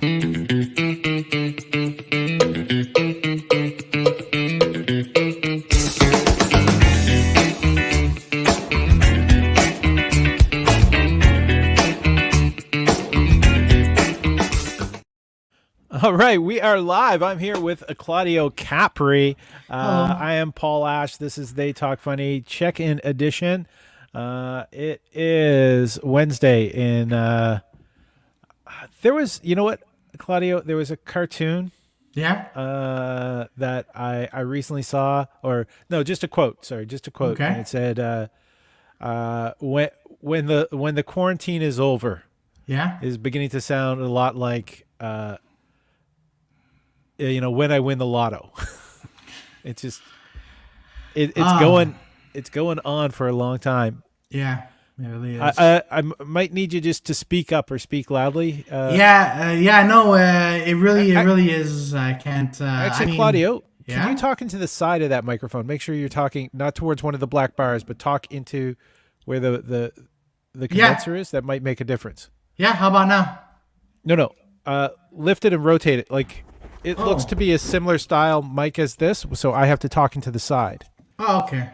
All right, we are live. I'm here with Claudio Capri. I am Paul Ash. This is They Talk Funny check-in edition. It is Wednesday in there was, you know what, Claudio, there was a cartoon that I recently saw, or no, just a quote. Sorry, just a quote. Okay. And it said when the quarantine is over, is beginning to sound a lot like when I win the lotto. It's just it's going on for a long time. Yeah, it really is. I might need you just to speak up or speak loudly. No, it really is. I can't. Actually, Claudio, can you talk into the side of that microphone? Make sure you're talking not towards one of the black bars, but talk into where the condenser is. That might make a difference. Yeah. How about now? No. Lift it and rotate it. Like it looks to be a similar style mic as this, so I have to talk into the side. Oh, okay.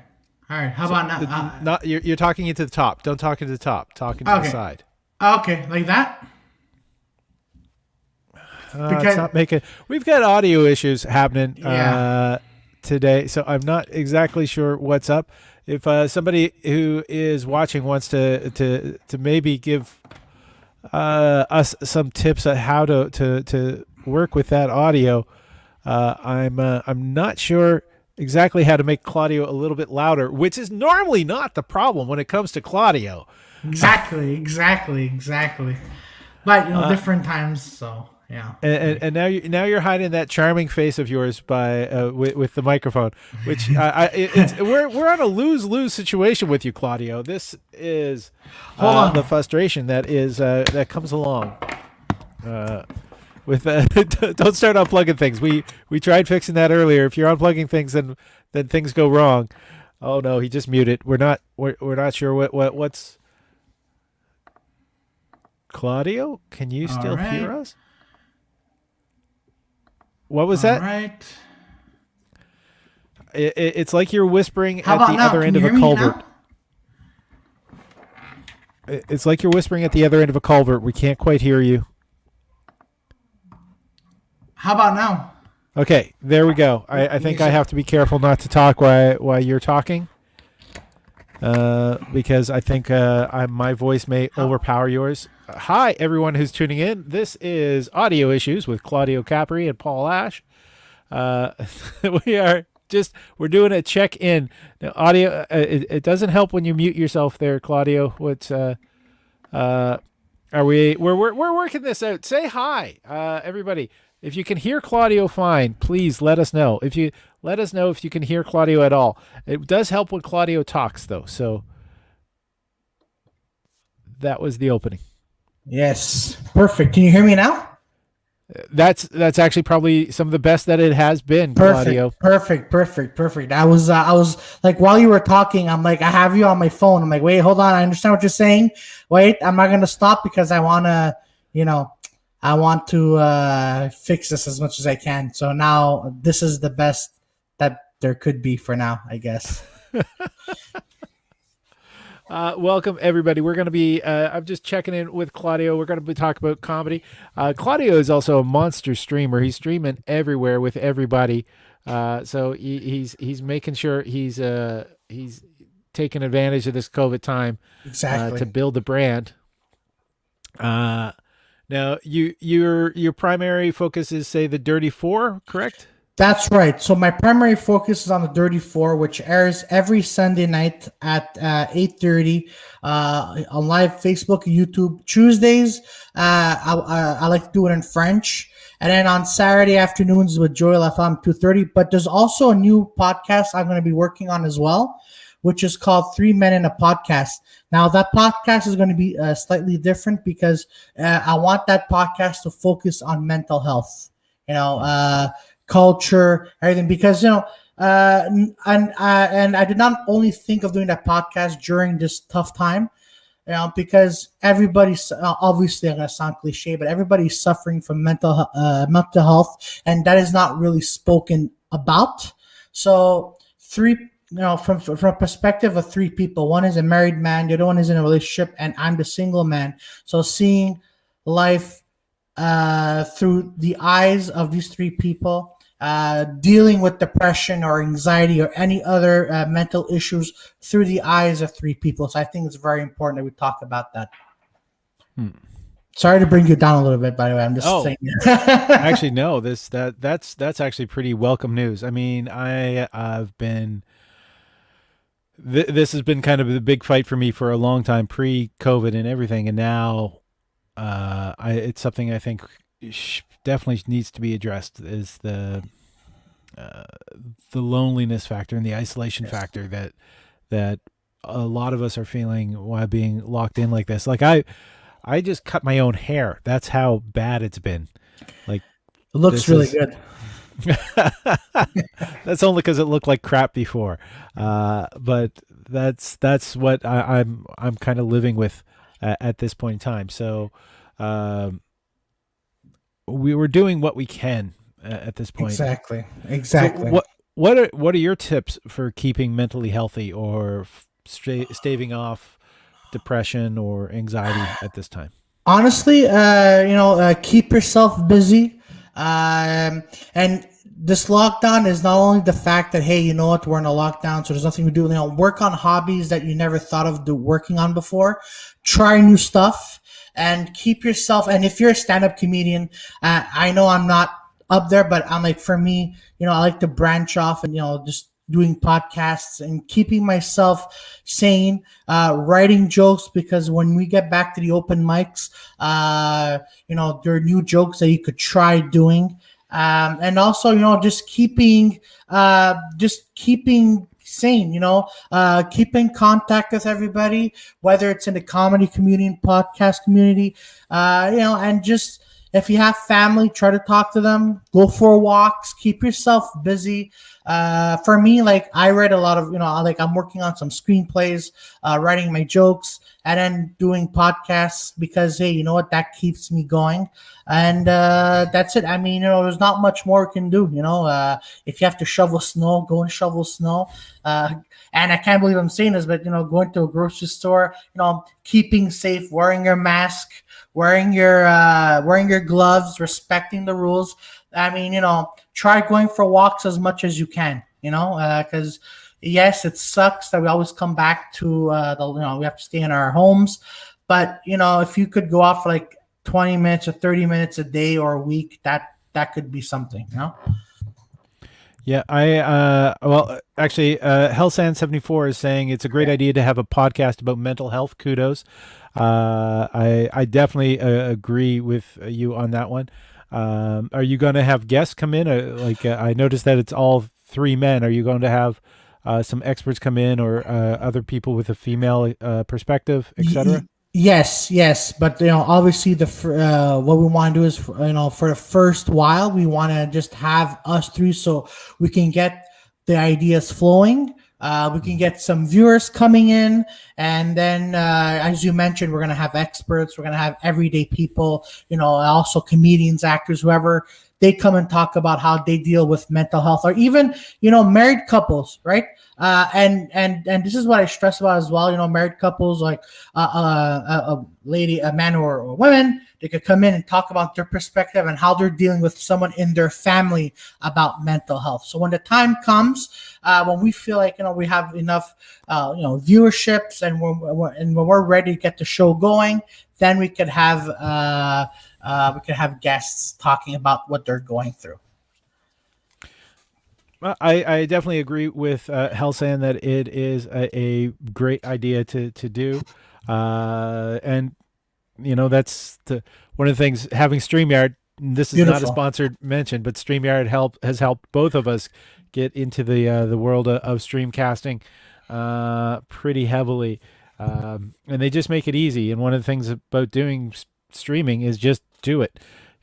All right. How about now? You're talking into the top. Don't talk into the top. Talk into the side. Okay, like that. It's not making. We've got audio issues happening today, so I'm not exactly sure what's up. If somebody who is watching wants to maybe give us some tips on how to work with that audio, I'm not sure exactly how to make Claudio a little bit louder, which is normally not the problem when it comes to Claudio. Exactly. But different times, so yeah. And now you're hiding that charming face of yours by with the microphone, which we're on a lose lsituation with you, Claudio. This is the frustration that comes along. Don't start unplugging things. We tried fixing that earlier. If you're unplugging things, then things go wrong. Oh no, he just muted. We're not sure what's. Claudio, can you still hear us? What was that? Right. It's like you're whispering How at the now? other Can end of you a hear me culvert. now? It's like you're whispering at the other end of a culvert. We can't quite hear you. How about now? Okay, there we go. I think I have to be careful not to talk while you're talking, because I think my voice may overpower yours. Hi, everyone who's tuning in. This is Audio Issues with Claudio Capri and Paul Ash. We're doing a check-in. Now, audio. It doesn't help when you mute yourself there, Claudio. Are we? We're working this out. Say hi, everybody. If you can hear Claudio fine, please let us know. Let us know if you can hear Claudio at all. It does help when Claudio talks, though. So that was the opening. Yes, perfect. Can you hear me now? That's actually probably some of the best that it has been, Claudio. Perfect. I was like, while you were talking, I'm like, I have you on my phone. I'm like, wait, hold on. I understand what you're saying. Wait, I'm not going to stop because I want to fix this as much as I can. So now this is the best that there could be for now, I guess. Welcome, everybody. We're going to be, I'm just checking in with Claudio. We're going to be talking about comedy. Claudio is also a monster streamer. He's streaming everywhere with everybody. So he's making sure he's taking advantage of this COVID time to build a brand. Now, your primary focus is, say, the Dirty Four, correct? That's right. So my primary focus is on the Dirty Four, which airs every Sunday night at 8:30 on live Facebook, YouTube. Tuesdays, I like to do it in French. And then on Saturday afternoons with Joel FM 2:30. But there's also a new podcast I'm going to be working on as well, which is called 3 Men in a Podcast. Now, that podcast is going to be slightly different because I want that podcast to focus on mental health, culture, everything. Because, and I did not only think of doing that podcast during this tough time. because everybody's obviously, I'm gonna sound cliche, but everybody's suffering from mental health, and that is not really spoken about. So three, from a perspective of three people, one is a married man, the other one is in a relationship, and I'm the single man. So seeing life through the eyes of these three people, dealing with depression or anxiety or any other mental issues through the eyes of three people. So I think it's very important that we talk about that. Hmm. Sorry to bring you down a little bit, by the way. I'm just Oh, saying. actually, no. That's actually pretty welcome news. I mean, I've been this has been kind of the big fight for me for a long time, pre-COVID and everything, and now it's something I think definitely needs to be addressed. Is uh, the loneliness factor and the isolation Yes. factor that a lot of us are feeling while being locked in like this. Like I just cut my own hair. That's how bad it's been. Like It looks this really is good. that's only because it looked like crap before. But that's what I'm kind of living with at this point in time. So um, we were doing what we can at this point. Exactly. So Exactly. what are your tips for keeping mentally healthy or staving off depression or anxiety at this time? Honestly, keep yourself busy. And this lockdown is not only the fact that, hey, you know what, we're in a lockdown, so there's nothing to do. Work on hobbies that you never thought of working on before. Try new stuff and keep yourself. And if you're a stand-up comedian, I know I'm not up there, but I'm like, for me, I like to branch off and just doing podcasts and keeping myself sane, writing jokes, because when we get back to the open mics, there are new jokes that you could try doing. And also, just keeping sane, keep in contact with everybody, whether it's in the comedy community and podcast community, and just, if you have family, try to talk to them, go for walks, keep yourself busy. For me, like, I read a lot of, like, I'm working on some screenplays, writing my jokes, and then doing podcasts, because, hey, you know what, that keeps me going. And that's it. I mean, there's not much more we can do. If you have to shovel snow, go and shovel snow. And I can't believe I'm saying this, but, going to a grocery store, keeping safe, wearing your mask, wearing your gloves, respecting the rules. I mean, try going for walks as much as you can. Because yes, it sucks that we always come back to we have to stay in our homes, but if you could go out for like 20 minutes or 30 minutes a day or a week, that could be something. Yeah, well, actually, Hellsand74 is saying it's a great idea to have a podcast about mental health. Kudos. I definitely agree with you on that one. Are you going to have guests come in? I noticed that it's all three men. Are you going to have some experts come in, or other people with a female perspective, etc.? Yes, but obviously what we want to do is, for the first while, we want to just have us three, so we can get the ideas flowing. We can get some viewers coming in, and then, as you mentioned, we're gonna have experts. We're gonna have everyday people, also comedians, actors, whoever. They come and talk about how they deal with mental health, or even married couples, right? And this is what I stress about as well. Married couples, like a lady, a man, or a woman, they could come in and talk about their perspective and how they're dealing with someone in their family about mental health. So when the time comes, when we feel like we have enough viewerships, and when we're ready to get the show going, then we could have guests talking about what they're going through. Well, I definitely agree with Helsan that it is a great idea to do, and that's one of the things, having StreamYard. This is not a Beautiful. sponsored mention, but StreamYard has helped both of us get into the world of streamcasting pretty heavily, and they just make it easy. And one of the things about doing streaming is just do it.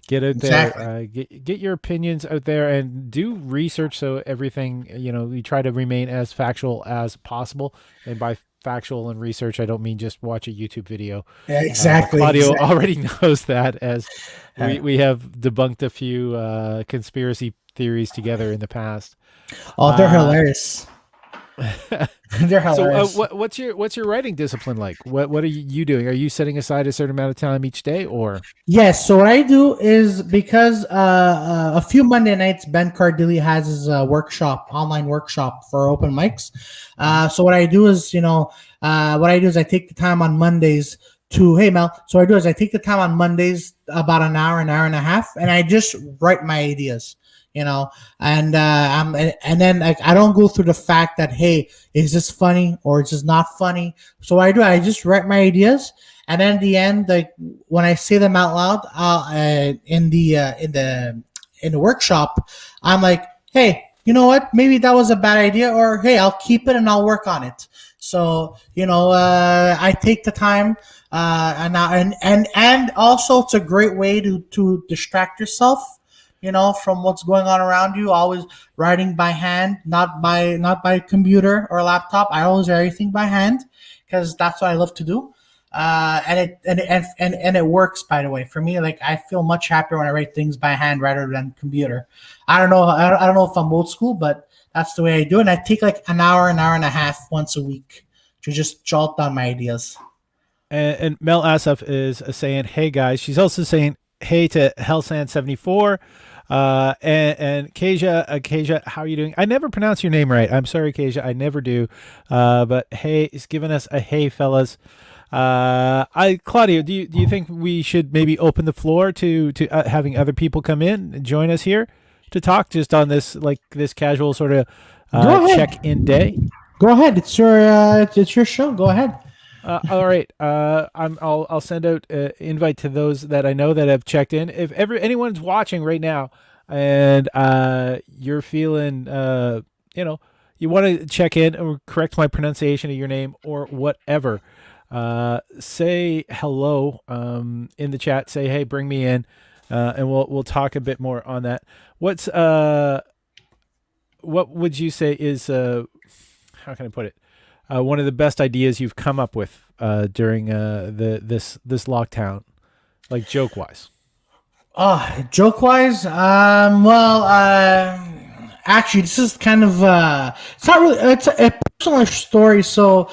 Get out there, Exactly. get your opinions out there, and do research, so everything, you try to remain as factual as possible. And by factual and research, I don't mean just watch a YouTube video. Yeah, But exactly, Claudio exactly. already knows that, as Yeah. we have debunked a few conspiracy theories together in the past. Oh, they're Uh, hilarious. They're so hilarious. what's your writing discipline like? What are you doing? Are you setting aside a certain amount of time each day, or Yes. So what I do is because a few Monday nights, Ben Cardilli has his workshop, online workshop for open mics. Mhm. So what I do is, what I do is I take the time on Mondays to, hey Mel. So what I do is I take the time on Mondays about an hour and a half, and I just write my ideas. And then like I don't go through the fact that, hey, is this funny or is this not funny? So what I do, I just write my ideas, and then in the end, like when I say them out loud, in the workshop, I'm like, hey, you know what? Maybe that was a bad idea, or hey, I'll keep it and I'll work on it. So I take the time, and also it's a great way to distract yourself, from what's going on around you. Always writing by hand, not by computer or laptop. I always write everything by hand because that's what I love to do. And it works, by the way, for me. Like, I feel much happier when I write things by hand rather than computer. I don't know if I'm old school, but that's the way I do it. And I take like an hour and a half once a week to just jot down my ideas. and Mel Asaf is saying, "Hey guys." She's also saying, "Hey" to Hellsand 74. And Kasia, how are you doing? I never pronounce your name right. I'm sorry, Kasia. I never do. But hey, it's giving us a hey, fellas. Claudio, do you think we should maybe open the floor to having other people come in and join us here to talk just on this casual sort of Go check ahead. in day? Go ahead. It's your show. Go ahead. All right. I'll send out an invite to those that I know that have checked in. If anyone's watching right now, and you're feeling, you want to check in or correct my pronunciation of your name or whatever, say hello in the chat. Say, hey, bring me in, and we'll talk a bit more on that. What would you say is how can I put it? One of the best ideas you've come up with during this lockdown, like joke wise. Joke wise, actually, this is kind of it's not really it's a personal story. So,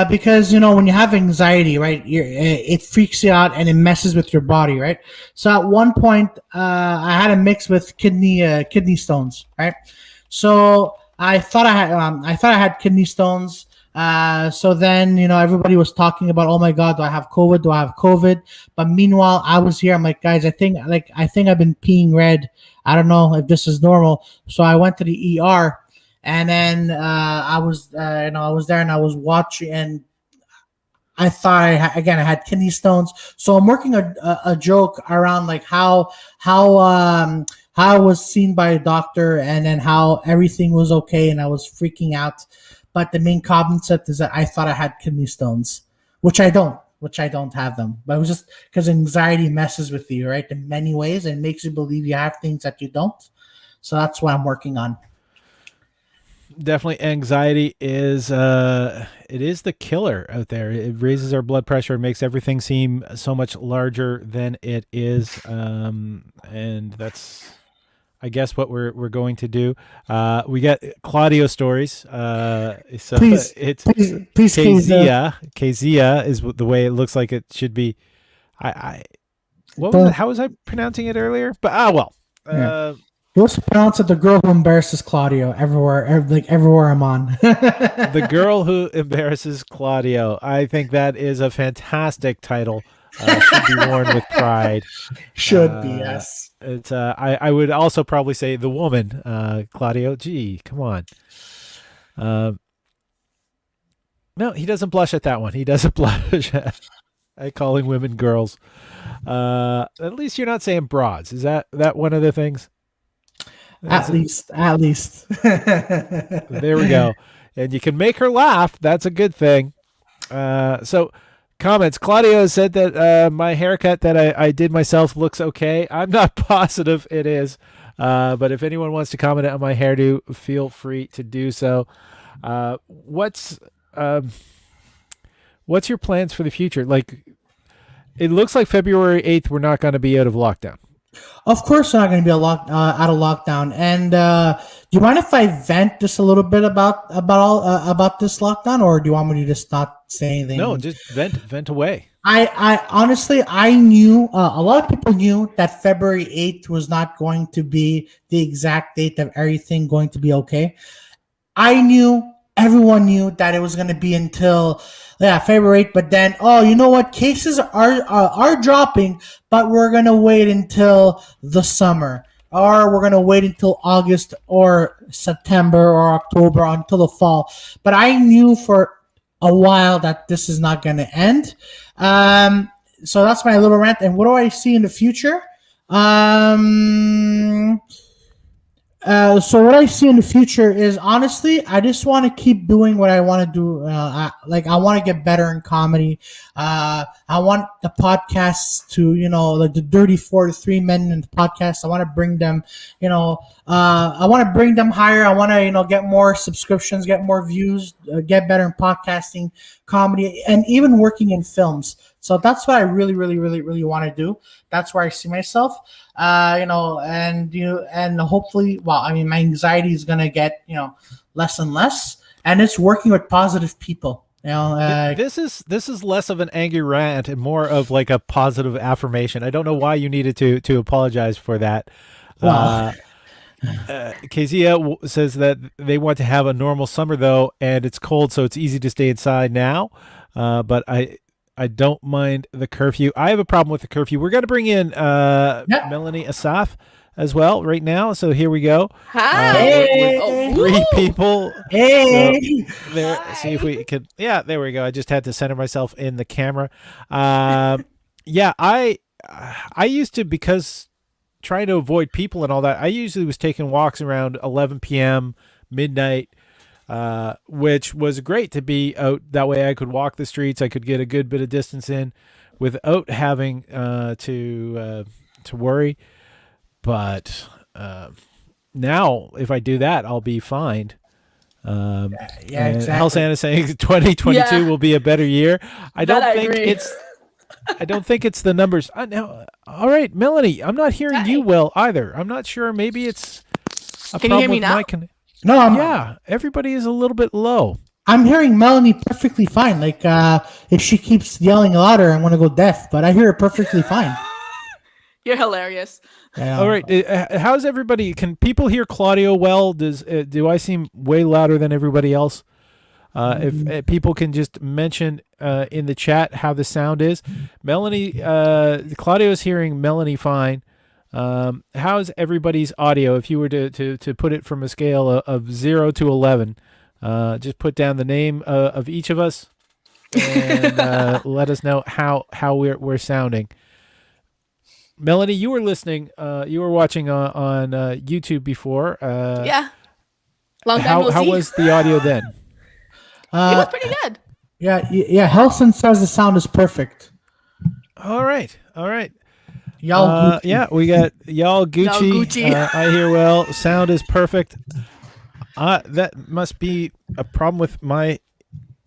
because when you have anxiety, right, it freaks you out and it messes with your body, right? So at one point, I had a mix with kidney stones, right? So I thought I had kidney stones. So then, everybody was talking about, oh my God, do I have COVID? Do I have COVID? But meanwhile, I was here. I'm like, guys, I think I've been peeing red. I don't know if this is normal. So I went to the ER, and then I was there and I was watching, and I thought again I had kidney stones. So I'm working a joke around like how I was seen by a doctor, and then how everything was okay and I was freaking out. But the main concept is that I thought I had kidney stones, which I don't have them. But it was just because anxiety messes with you, right? In many ways, and makes you believe you have things that you don't. So that's what I'm working on. Definitely, anxiety is it is the killer out there. It raises our blood pressure, and makes everything seem so much larger than it is, and that's, I guess, what we're going to do. We got Claudio stories. So Please, it's please, Keza, Kezia is the way it looks like it should be. I what was it? don't. How was I pronouncing it earlier? But well. Yeah. You also pronounce it the girl who embarrasses Claudio everywhere, like everywhere I'm on. The girl who embarrasses Claudio. I think that is a fantastic title. Should be worn with pride. Should be, Uh, yes. it's I would also probably say the woman, Claudio. Gee, come on. Um, no, he doesn't blush at that one. He doesn't blush at calling women girls. At least you're not saying broads. Is that one of the things? At Is it, least, at least. there we go. And you can make her laugh. That's a good thing. So comments. Claudio said that my haircut that I did myself looks okay. I'm not positive it is. But if anyone wants to comment on my hairdo, feel free to do so. What's what's your plans for the future? Like, it looks like February 8th, we're not going to be out of lockdown. Of course, we're not going to be out of lockdown. And do you mind if I vent just a little bit about this lockdown, or do you want me to just not say anything? No, just vent away. I honestly, I knew a lot of people knew that February 8th was not going to be the exact date of everything going to be okay. I knew, everyone knew that it was going to be until February 8th, but then, oh, you know what? Cases are dropping, but we're going to wait until the summer, or we're going to wait until August or September or October until the fall. But I knew for a while that this is not going to end. So that's my little rant. And what do I see in the future? So what I see in the future is, honestly, I just want to keep doing what I want to do. I want to get better in comedy. I want the podcasts to, like the Dirty 4 to 3 Men in the podcast. I want to bring them, I want to bring them higher. I want to, get more subscriptions, get more views, get better in podcasting, comedy, and even working in films. So that's what I really, really, really, really want to do. That's where I see myself. And hopefully, my anxiety is gonna get less and less, and it's working with positive people. This is less of an angry rant and more of like a positive affirmation. I don't know why you needed to apologize for that. Well, Kezia says that they want to have a normal summer though, and it's cold, so it's easy to stay inside now. But I don't mind the curfew. I have a problem with the curfew. We're going to bring in Melanie Asaf as well right now. So here we go. Hi. With 3 people. Hey. So there, see if we could. Yeah, there we go. I just had to center myself in the camera. I used to, because trying to avoid people and all that, I usually was taking walks around 11 p.m., midnight, which was great to be out. That way I could walk the streets. I could get a good bit of distance in without having to worry. But now if I do that, I'll be fined. Exactly. Hell Santa saying 2022 will be a better year. I don't think it's the numbers. Now, all right, Melanie, I'm not hearing you well either. I'm not sure. Maybe it's a Can problem you hear me with now? my connection. No, Everybody is a little bit low. I'm hearing Melanie perfectly fine. Like, if she keeps yelling louder, I'm gonna go deaf. But I hear her perfectly fine. You're hilarious. All right, how's everybody? Can people hear Claudio well? Do I seem way louder than everybody else? If people can just mention in the chat how the sound is. Melanie, Claudio's hearing Melanie fine. How's everybody's audio? If you were to put it from a scale of 0 to 11, just put down the name of each of us and let us know how we're sounding. Melanie, you were listening. You were watching on YouTube before. Yeah. Long time no how see. was the audio then? It was pretty good. Yeah. Helson says the sound is perfect. All right. Y'all, we got y'all Gucci. Y'all Gucci. I hear well. Sound is perfect. That must be a problem with my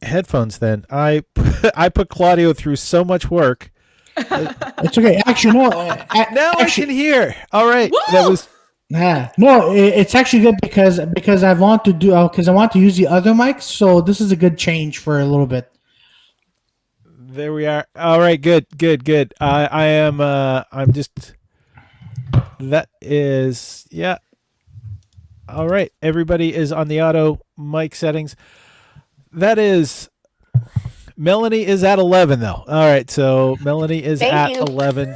headphones. Then I put Claudio through so much work. it's okay. Actually, no. Now I can hear. All right, Woo! that was. No, it's actually good because I want to do because I want to use the other mics. So this is a good change for a little bit. There we are. All right, good. I am. I'm just. That is. Yeah. All right. Everybody is on the auto mic settings. That is. Melanie is at 11 though. All right, so Melanie is Thank at you. 11.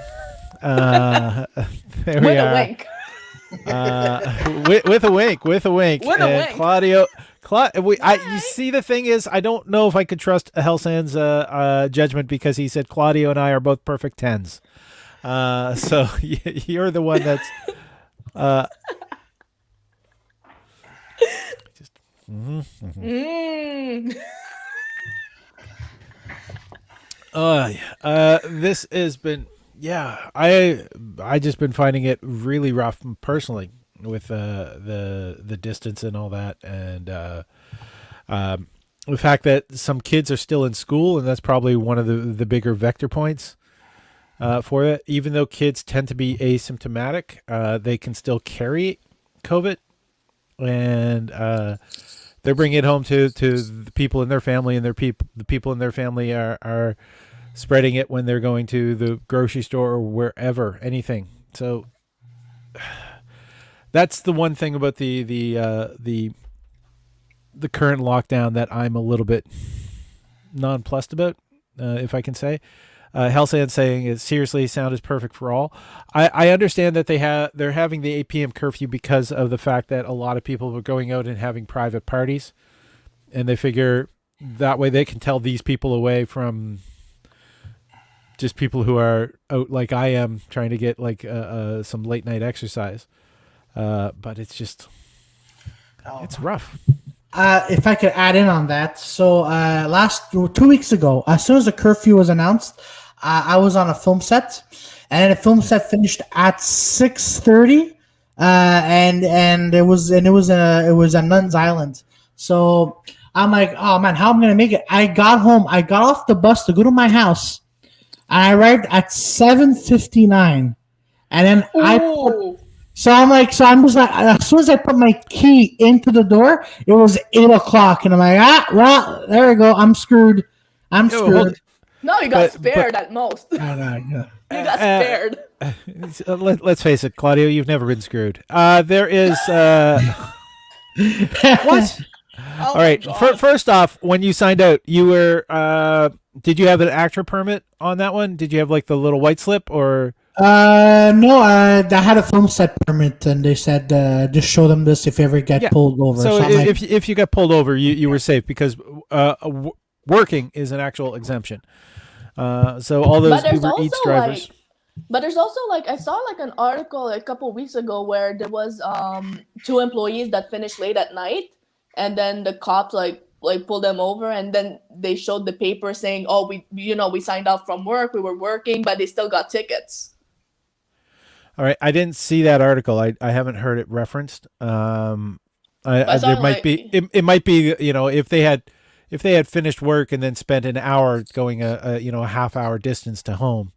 There we are. Wink. With a wink. With a wink. Claudio. You see, the thing is, I don't know if I could trust Helsand's judgment because he said Claudio and I are both perfect 10s. So you're the one that's. This has been, I just been finding it really rough personally with the distance and all that, and the fact that some kids are still in school, and that's probably one of the bigger vector points for it. Even though kids tend to be asymptomatic, they can still carry COVID, and they're bringing it home to the people in their family, and the people in their family are spreading it when they're going to the grocery store or wherever, anything. So that's the one thing about the current lockdown that I'm a little bit nonplussed about, if I can say. Hellsand saying is seriously, sound is perfect for all. I understand that they're having the 8 p.m. curfew because of the fact that a lot of people were going out and having private parties, and they figure that way they can tell these people away from just people who are out like I am trying to get like some late night exercise. But it's just, it's rough. If I could add in on that, so 2 weeks ago, as soon as the curfew was announced, I was on a film set, and the film set finished at 6:30, and it was at Nuns Island. So I'm like, oh man, how am I gonna make it? I got home, I got off the bus to go to my house, and I arrived at 7:59, and then I'm just like, as soon as I put my key into the door, it was 8 o'clock, and I'm like, well, there we go, I'm screwed. No, you got spared at most. You got spared. Let's face it, Claudio, you've never been screwed. There is what? All right. First off, when you signed out, you were did you have an actor permit on that one? Did you have like the little white slip or? No, I had a film set permit, and they said just show them this if you ever get pulled over. So if you got pulled over, you were safe because working is an actual exemption. So all those Uber Eats drivers. But there's also I saw an article a couple of weeks ago where there was 2 employees that finished late at night, and then the cops pulled them over, and then they showed the paper saying, oh, we signed off from work, we were working, but they still got tickets. All right, I didn't see that article. I haven't heard it referenced. There might be it might be if they had finished work and then spent an hour going a half hour distance to home,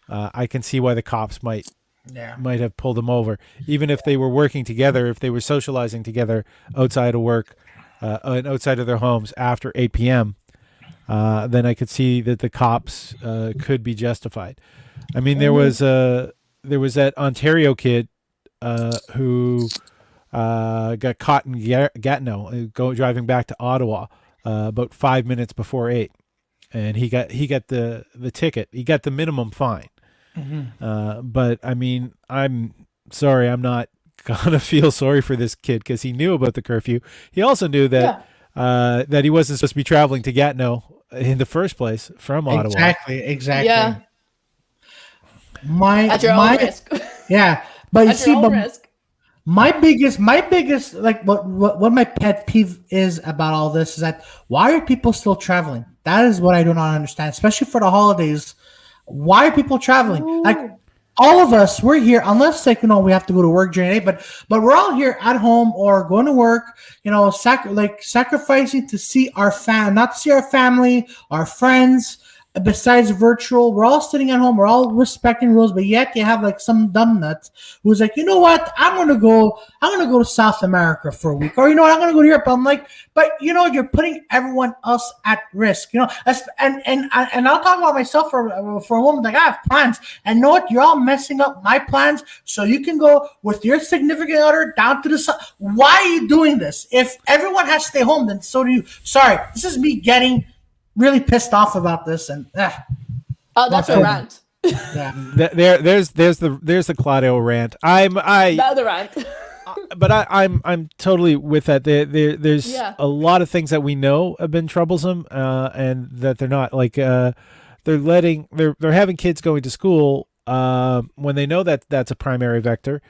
I can see why the cops might have pulled them over, even if they were working together, if they were socializing together outside of work and outside of their homes after 8 p.m. Then I could see that the cops could be justified. I mean, there was that Ontario kid who got caught in Gatineau driving back to Ottawa about 5 minutes before 8, and he got the ticket. He got the minimum fine. Mm-hmm. But I mean, I'm sorry, I'm not gonna feel sorry for this kid because he knew about the curfew. He also knew that that he wasn't supposed to be traveling to Gatineau in the first place from Ottawa. Exactly. Yeah. At your own risk. Yeah, but at your own risk. My biggest what my pet peeve is about all this is that why are people still traveling? That is what I do not understand, especially for the holidays. Why are people traveling? Ooh. Like all of us, we're here unless we have to go to work during the day, but we're all here at home or going to work, sacrificing to see not to see our family, our friends. Besides virtual, we're all sitting at home. We're all respecting rules, but yet you have some dumb nut who's like, you know what? I'm gonna go to South America for a week, or I'm gonna go to Europe. I'm like, but you're putting everyone else at risk. And I'll talk about myself for a moment. Like I have plans, and you know what? You're all messing up my plans, so you can go with your significant other down to the sun. Why are you doing this? If everyone has to stay home, then so do you. Sorry, this is me getting really pissed off about this, and that's a rant. Yeah, there's the Claudio rant. That's a rant. But I'm totally with that. There's a lot of things that we know have been troublesome, and that they're not they're having kids going to school when they know that that's a primary vector,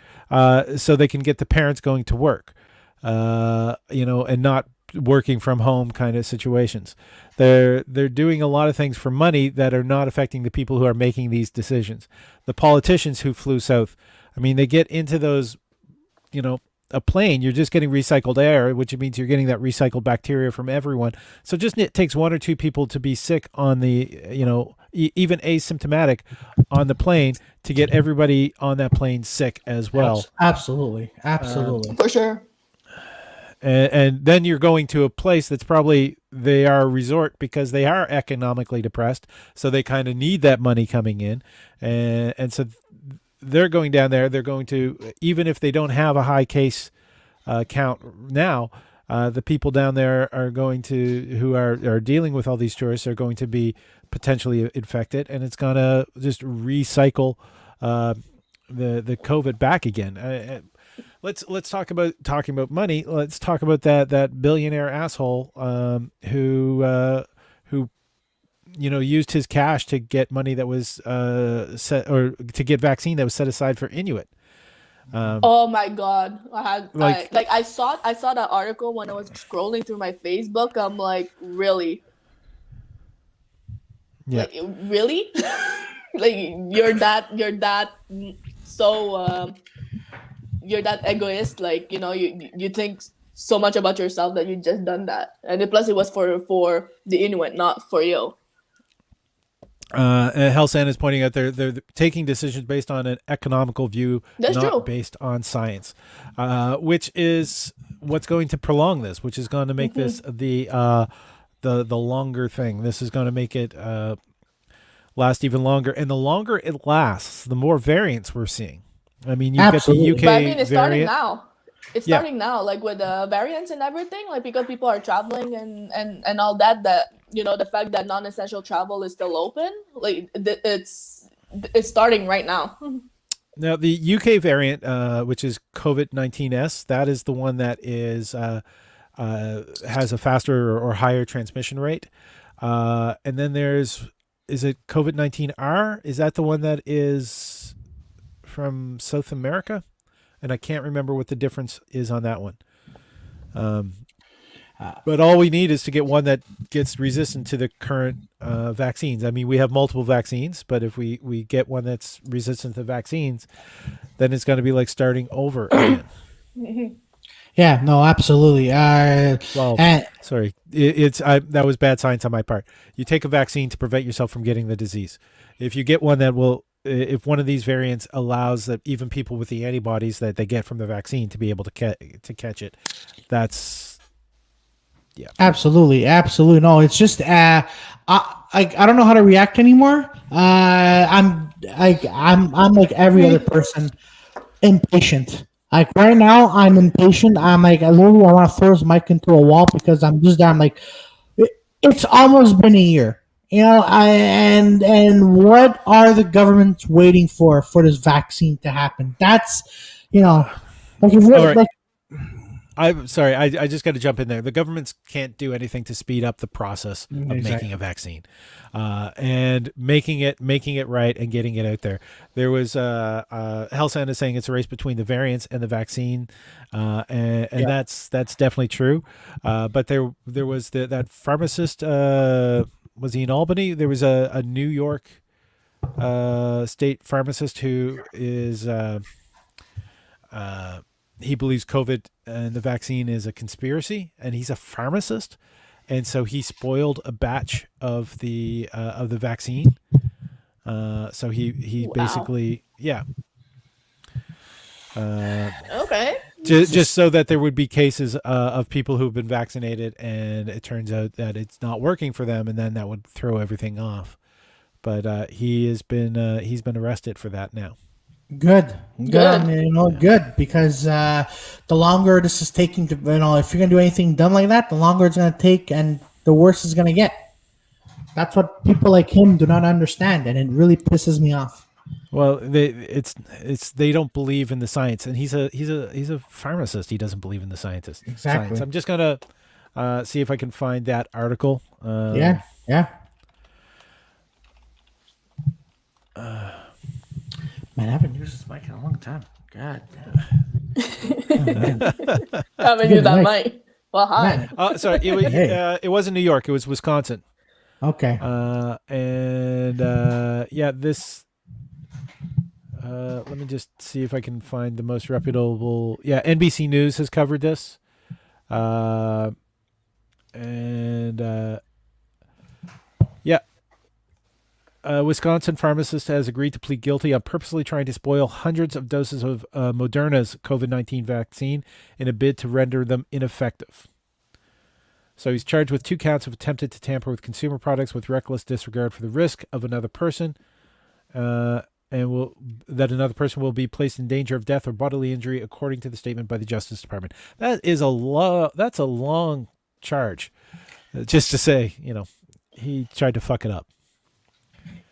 so they can get the parents going to work, and not working from home kind of situations. They're doing a lot of things for money that are not affecting the people who are making these decisions. The politicians who flew south, I mean, they get into those, a plane, you're just getting recycled air, which means you're getting that recycled bacteria from everyone. So just it takes one or two people to be sick on the, even asymptomatic on the plane to get everybody on that plane sick as well. Absolutely. For sure. And then you're going to a place that's probably they are a resort because they are economically depressed, so they kind of need that money coming in, and so they're going down there. They're going to, even if they don't have a high case count now, the people down there are going to, who are dealing with all these tourists, are going to be potentially infected, and it's going to just recycle the COVID back again. Let's talk about talking about money. Let's talk about that billionaire asshole who used his cash to get money that was set, or to get vaccine that was set aside for Inuit. Oh my God! I saw that article when I was scrolling through my Facebook. I'm like, really? Yeah. Like, really? Like you're that so. You're that egoist, like, you think so much about yourself that you just done that, and plus it was for the Inuit, not for you. Helsan is pointing out they're taking decisions based on an economical view, That's not true. based on science, which is what's going to prolong this, which is going to make this the longer thing. This is going to make it last even longer, and the longer it lasts, the more variants we're seeing. I mean, you've got the UK But I mean, it's starting variant. now. It's starting now, like with the variants and everything, like because people are traveling and all that. That the fact that non-essential travel is still open, like it's starting right now. Now, the UK variant, which is COVID-19S, that is the one that is has a faster or higher transmission rate. And then is it COVID-19R? Is that the one that is from South America? And I can't remember what the difference is on that one. But all we need is to get one that gets resistant to the current vaccines. I mean, we have multiple vaccines, but if we get one that's resistant to vaccines, then it's going to be like starting over again. Yeah, no, absolutely. Sorry, that was bad science on my part. You take a vaccine to prevent yourself from getting the disease. If you get one that will, if one of these variants allows that even people with the antibodies that they get from the vaccine to be able to catch it, that's absolutely. No, it's just I don't know how to react anymore. I'm like every other person, impatient. Like right now, I'm impatient. I'm like, I want to throw this mic into a wall because I'm just there. I'm like, it's almost been a year. And what are the governments waiting for this vaccine to happen? That's, like, right. I'm sorry. I just got to jump in there. The governments can't do anything to speed up the process of making a vaccine, and making it right and getting it out there. There was Helsan is saying it's a race between the variants and the vaccine, and that's definitely true. But there was that pharmacist. Was he in Albany? There was a New York state pharmacist who is he believes COVID and the vaccine is a conspiracy, and he's a pharmacist, and so he spoiled a batch of the vaccine. So he basically Okay. Just so that there would be cases of people who've been vaccinated, and it turns out that it's not working for them, and then that would throw everything off. But he's been arrested for that now. Good. Good, because the longer this is taking to, if you're gonna do anything dumb like that, the longer it's gonna take, and the worse it's gonna get. That's what people like him do not understand, and it really pisses me off. Well, they don't believe in the science, and he's a pharmacist. He doesn't believe in the science. I'm just gonna see if I can find that article. Yeah. Man, I haven't used this mic in a long time. God damn. I haven't used that mic. Well, hi. Sorry, it wasn't New York. It was Wisconsin. Okay. This. Let me just see if I can find the most reputable. Yeah, NBC News has covered this. Yeah. Wisconsin pharmacist has agreed to plead guilty on purposely trying to spoil hundreds of doses of Moderna's COVID-19 vaccine in a bid to render them ineffective. So he's charged with 2 counts of attempted to tamper with consumer products with reckless disregard for the risk of another person, and that another person will be placed in danger of death or bodily injury, according to the statement by the Justice Department. That is that's a long charge, just to say, he tried to fuck it up.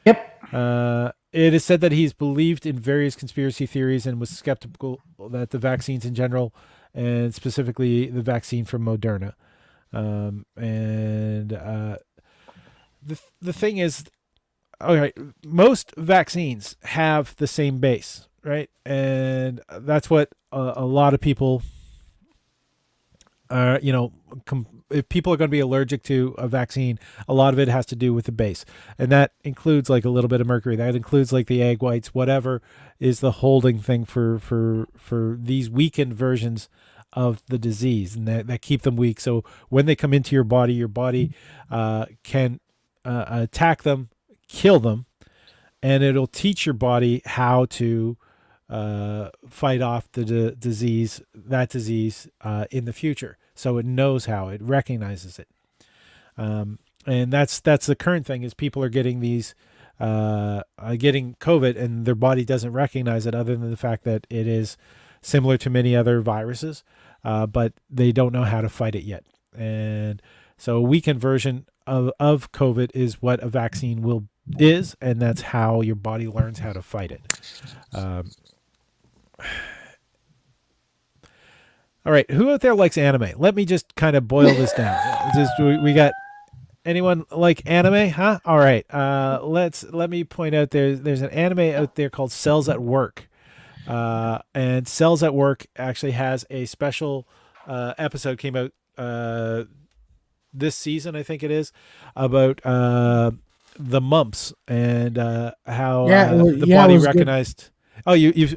Yep. It is said that he's believed in various conspiracy theories and was skeptical that the vaccines in general, and specifically the vaccine from Moderna. The thing is, okay, most vaccines have the same base, right? And that's what a lot of people are, if people are going to be allergic to a vaccine, a lot of it has to do with the base. And that includes like a little bit of mercury. That includes like the egg whites, whatever is the holding thing for these weakened versions of the disease, and that keep them weak. So when they come into your body can attack them, kill them, and it'll teach your body how to fight off the disease in the future. So it knows how, it recognizes it. And that's the current thing, is people are getting these getting COVID and their body doesn't recognize it, other than the fact that it is similar to many other viruses, but they don't know how to fight it yet. And so a weakened version of COVID is what a vaccine is, and that's how your body learns how to fight it. All right, who out there likes anime? Let me just kind of boil this down. We got anyone like anime? Huh? All right. Let me point out there's an anime out there called Cells at Work. And Cells at Work actually has a special episode came out this season, I think it is, about the mumps and how the body recognized. Good. Oh, you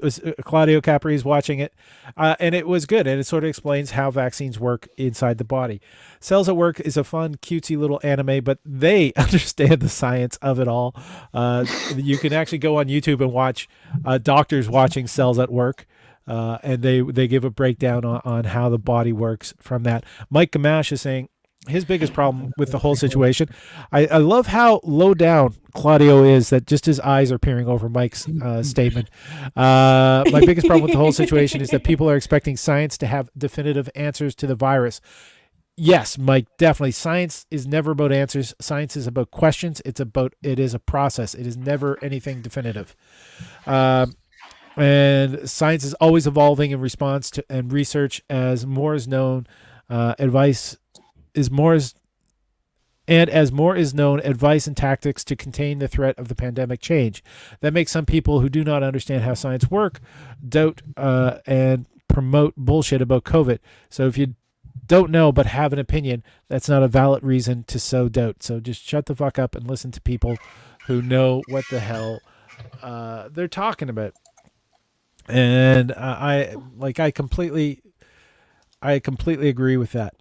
Claudio Capri is watching it, and it was good, and it sort of explains how vaccines work inside the body. Cells at Work is a fun, cutesy little anime, but they understand the science of it all. You can actually go on YouTube and watch doctors watching Cells at Work, and they give a breakdown on how the body works from that. Mike Gamache is saying his biggest problem with the whole situation. I love how low down Claudio is, that just his eyes are peering over Mike's statement. My biggest problem with the whole situation is that people are expecting science to have definitive answers to the virus. Yes, Mike, definitely. Science is never about answers. Science is about questions. It is a process. It is never anything definitive. And science is always evolving in response to and research. As more is known, advice is more, and as more is known, advice and tactics to contain the threat of the pandemic change. That makes some people who do not understand how science work doubt and promote bullshit about COVID. So if you don't know but have an opinion, that's not a valid reason to sow doubt. So just shut the fuck up and listen to people who know what the hell they're talking about. And I completely agree with that.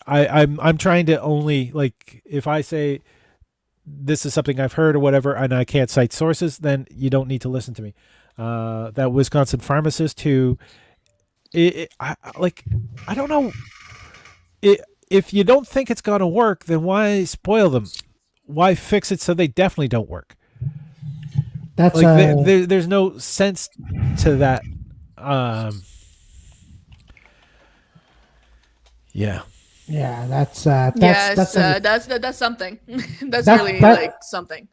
I'm trying to only, like, if I say this is something I've heard or whatever and I can't cite sources, then you don't need to listen to me. That Wisconsin pharmacist who, I don't know. If you don't think it's going to work, then why spoil them? Why fix it so they definitely don't work? That's like there's no sense to that. Yeah. Yeah, that's something. That's really like something.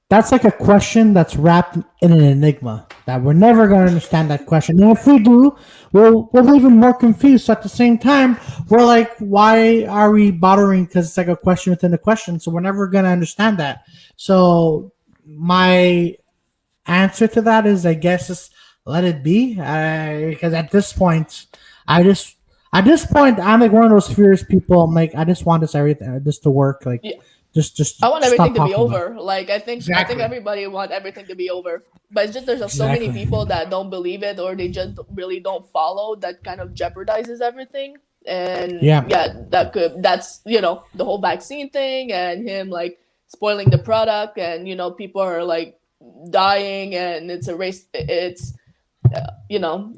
That's like a question that's wrapped in an enigma that we're never going to understand that question. And if we do, we'll be even more confused. So at the same time, we're like, why are we bothering? Because it's like a question within a question. So we're never going to understand that. So my answer to that is, I guess, just let it be. Because at this point, I'm like one of those fierce people. I'm like, I just want this to work. Like, Just I want stop everything to be talking about it. over. Like I think Exactly. everybody want everything to be over. But it's just there's so many Exactly. people that don't believe it or they just really don't follow that kind of jeopardizes everything. And Yeah. yeah, that's the whole vaccine thing and him like spoiling the product and people are like dying and it's a race it's you know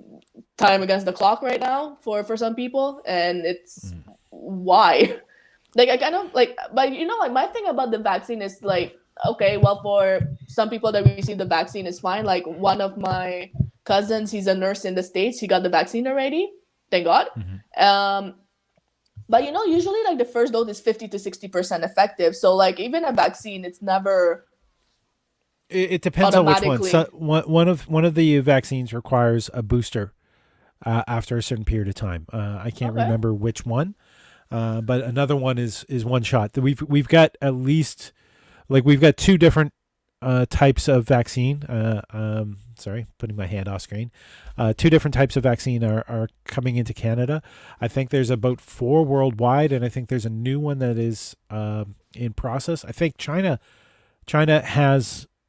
time against the clock right now for some people and it's why like I kind of like but like my thing about the vaccine is like okay well for some people that receive the vaccine is fine like one of my cousins he's a nurse in the States he got the vaccine already thank God Mhm. um but usually like the first dose is 50 to 60% effective so like even a vaccine it's never It depends on which one. So automatically one of the vaccines requires a booster after a certain period of time. I can't okay. remember which one, but another one is one shot. We've got at least like we've got two different types of vaccine. Sorry, putting my hand off screen. Two different types of vaccine are coming into Canada. I think there's about 4 worldwide, and I think there's a new one that is in process. I think China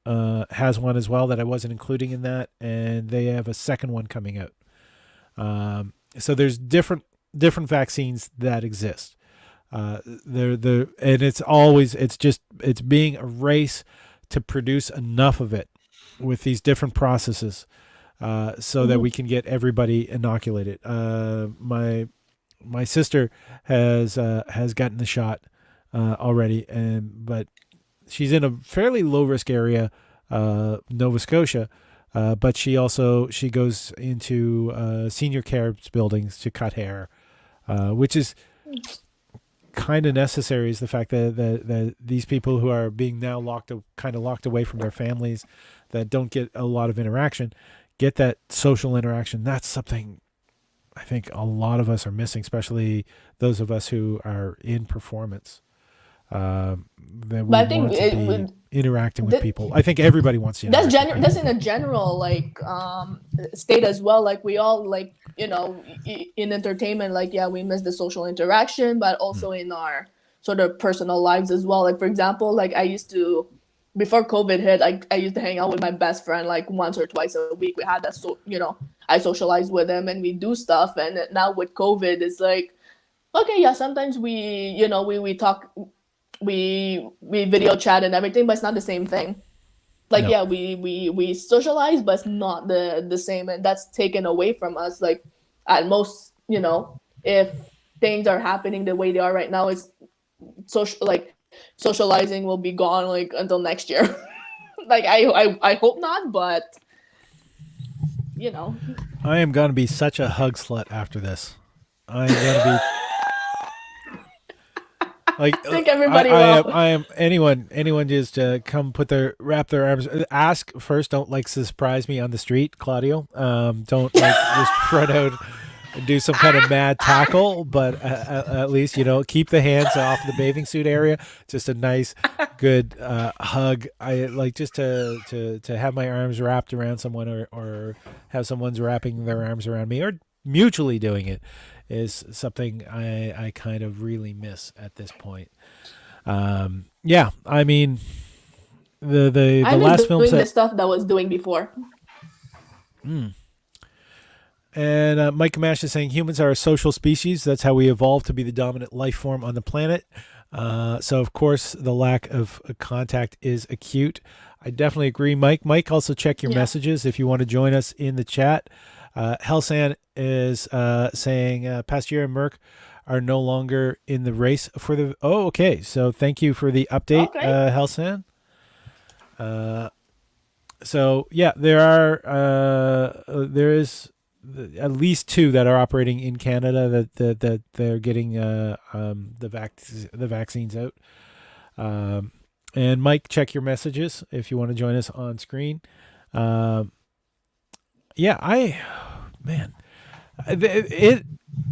has one as well that I wasn't including in that, and they have a second one coming out. So there's different vaccines that exist. And it's being a race to produce enough of it with these different processes, so that we can get everybody inoculated. My sister has gotten the shot already, but she's in a fairly low risk area, Nova Scotia. But she goes into senior care buildings to cut hair, which is kind of necessary. Is the fact that these people who are being now locked away from their families, that don't get a lot of interaction, get that social interaction. That's something I think a lot of us are missing, especially those of us who are in performance. That we But I think want to it be would interacting with people. I think everybody wants to interact with that's people. in a general like state as well like we all like in entertainment like yeah we miss the social interaction but also in our sort of personal lives as well like for example like I used to before COVID hit I used to hang out with my best friend like once or twice a week we had that I socialized with him and we do stuff and now with COVID it's like okay yeah sometimes we we talk we video chat and everything but it's not the same thing like No. yeah we socialize but it's not the same and that's taken away from us like at most if things are happening the way they are right now it's socializing will be gone like until next year like I hope not but you know I am going to be such a hug slut after this. I am going to be like I think everybody will. I am anyone just come wrap their arms, ask first, don't like surprise me on the street, Claudio. Don't like just run out and do some kind of mad tackle, but at least keep the hands off the bathing suit area. Just a nice good hug. I like just to have my arms wrapped around someone, or have someone's wrapping their arms around me, or mutually doing it, is something I kind of really miss at this point. Yeah, I mean the I miss last films doing the that. stuff that I was doing before. And Mike Gamash is saying humans are a social species. That's how we evolved to be the dominant life form on the planet. So, of course, the lack of contact is acute. I definitely agree, Mike. Mike, also check your Yeah. messages if you want to join us in the chat. Helsan is saying Pasteur and Merck are no longer in the race for the. Oh, okay. So, thank you for the update, Okay. Helsan. So yeah, there is at least 2 that are operating in Canada that they're getting the vaccines out. And Mike, check your messages if you want to join us on screen. Yeah,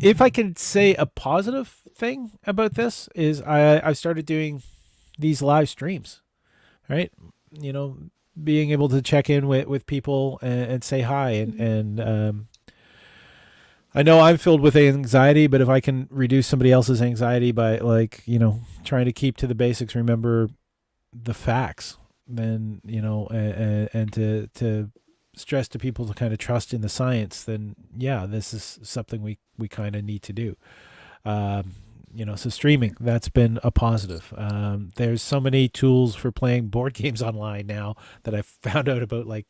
if I can say a positive thing about this is I've started doing these live streams, right? Being able to check in with people and say hi, and I know I'm filled with anxiety, but if I can reduce somebody else's anxiety by trying to keep to the basics, remember the facts, then and to stress to people to kind of trust in the science, then yeah, this is something we kind of need to do. So streaming, that's been a positive. There's so many tools for playing board games online now that I've found out about, like,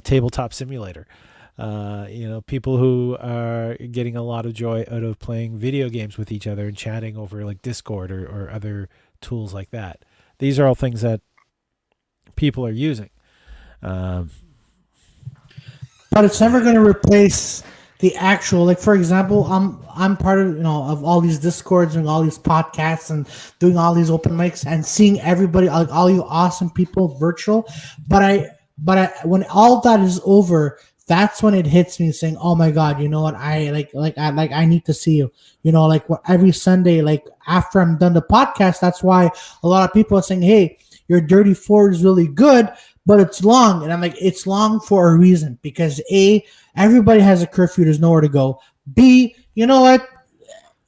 Tabletop Simulator. People who are getting a lot of joy out of playing video games with each other and chatting over like Discord or other tools like that. These are all things that people are using. But it's never going to replace the actual, like, for example, I'm part of of all these discords and all these podcasts and doing all these open mics and seeing everybody, like all you awesome people virtual. But when all that is over, that's when it hits me saying, oh my God, you know what, I need to see you, like every Sunday, like after I'm done the podcast. That's why a lot of people are saying, hey, your Dirty Four is really good, but it's long. And I'm like, it's long for a reason, because A, everybody has a curfew, there's nowhere to go. B, you know what,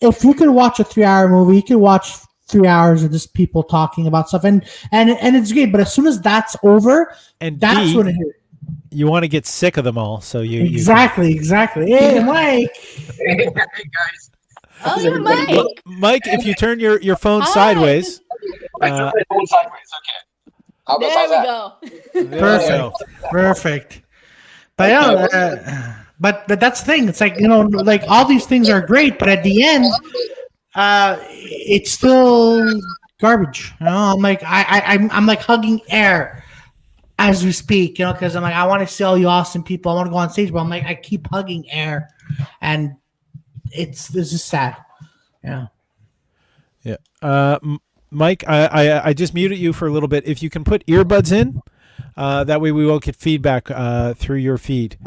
if you can watch a 3-hour movie, you can watch 3 hours of just people talking about stuff, and it's great. But as soon as that's over, and that's B, when it, you want to get sick of them all, so exactly. Hey, Mike. Hey guys. Oh, yeah, Mike. Mike, if you turn your phone Hi. sideways, I turned my phone sideways. Okay. How's There that? we go. there you go. Perfect. But yeah, but that's the thing. It's like, like all these things are great, but at the end, it's still garbage. I'm like I'm like hugging air as we speak, because I'm like, I want to see all you awesome people. I want to go on stage, but I'm like, I keep hugging air, and this is sad. Yeah. Yeah. Mike, I just muted you for a little bit. If you can put earbuds in, that way we won't get feedback through your feed.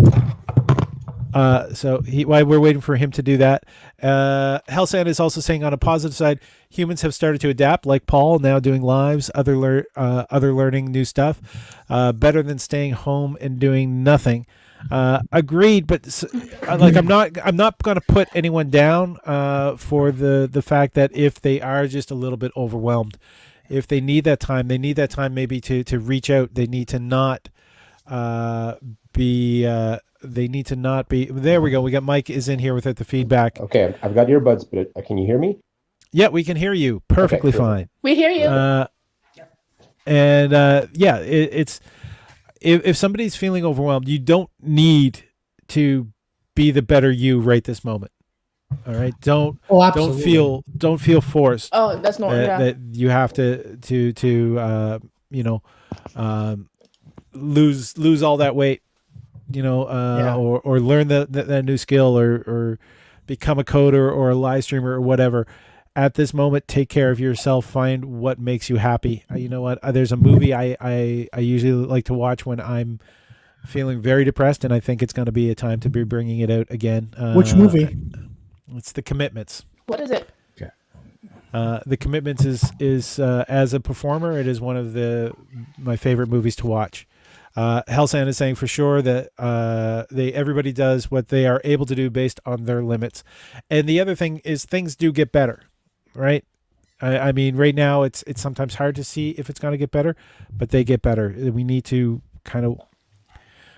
So while we're waiting for him to do that, Hellsand is also saying, on a positive side, humans have started to adapt, like Paul, now doing lives, other learning new stuff, better than staying home and doing nothing. Agreed, but like I'm not going to put anyone down for the fact that if they are just a little bit overwhelmed, if they need that time, maybe to reach out. They need to not be. They need to not be. There we go. We got Mike is in here without the feedback. Okay, I've got earbuds, but can you hear me? Yeah, we can hear you perfectly fine. We hear you. It's if somebody's feeling overwhelmed, you don't need to be the better you right this moment. All right, don't feel forced. Oh, that's normal. That you have to lose all that weight. Or learn that new skill or become a coder or a live streamer or whatever. At this moment, take care of yourself. Find what makes you happy. You know what? There's a movie I usually like to watch when I'm feeling very depressed, and I think it's going to be a time to be bringing it out again. Which movie? It's The Commitments. What is it? Okay. The Commitments is as a performer, it is one of my favorite movies to watch. Hellsand is saying for sure that everybody does what they are able to do based on their limits. And the other thing is things do get better, right? I mean, right now it's sometimes hard to see if it's going to get better, but they get better. We need to kind of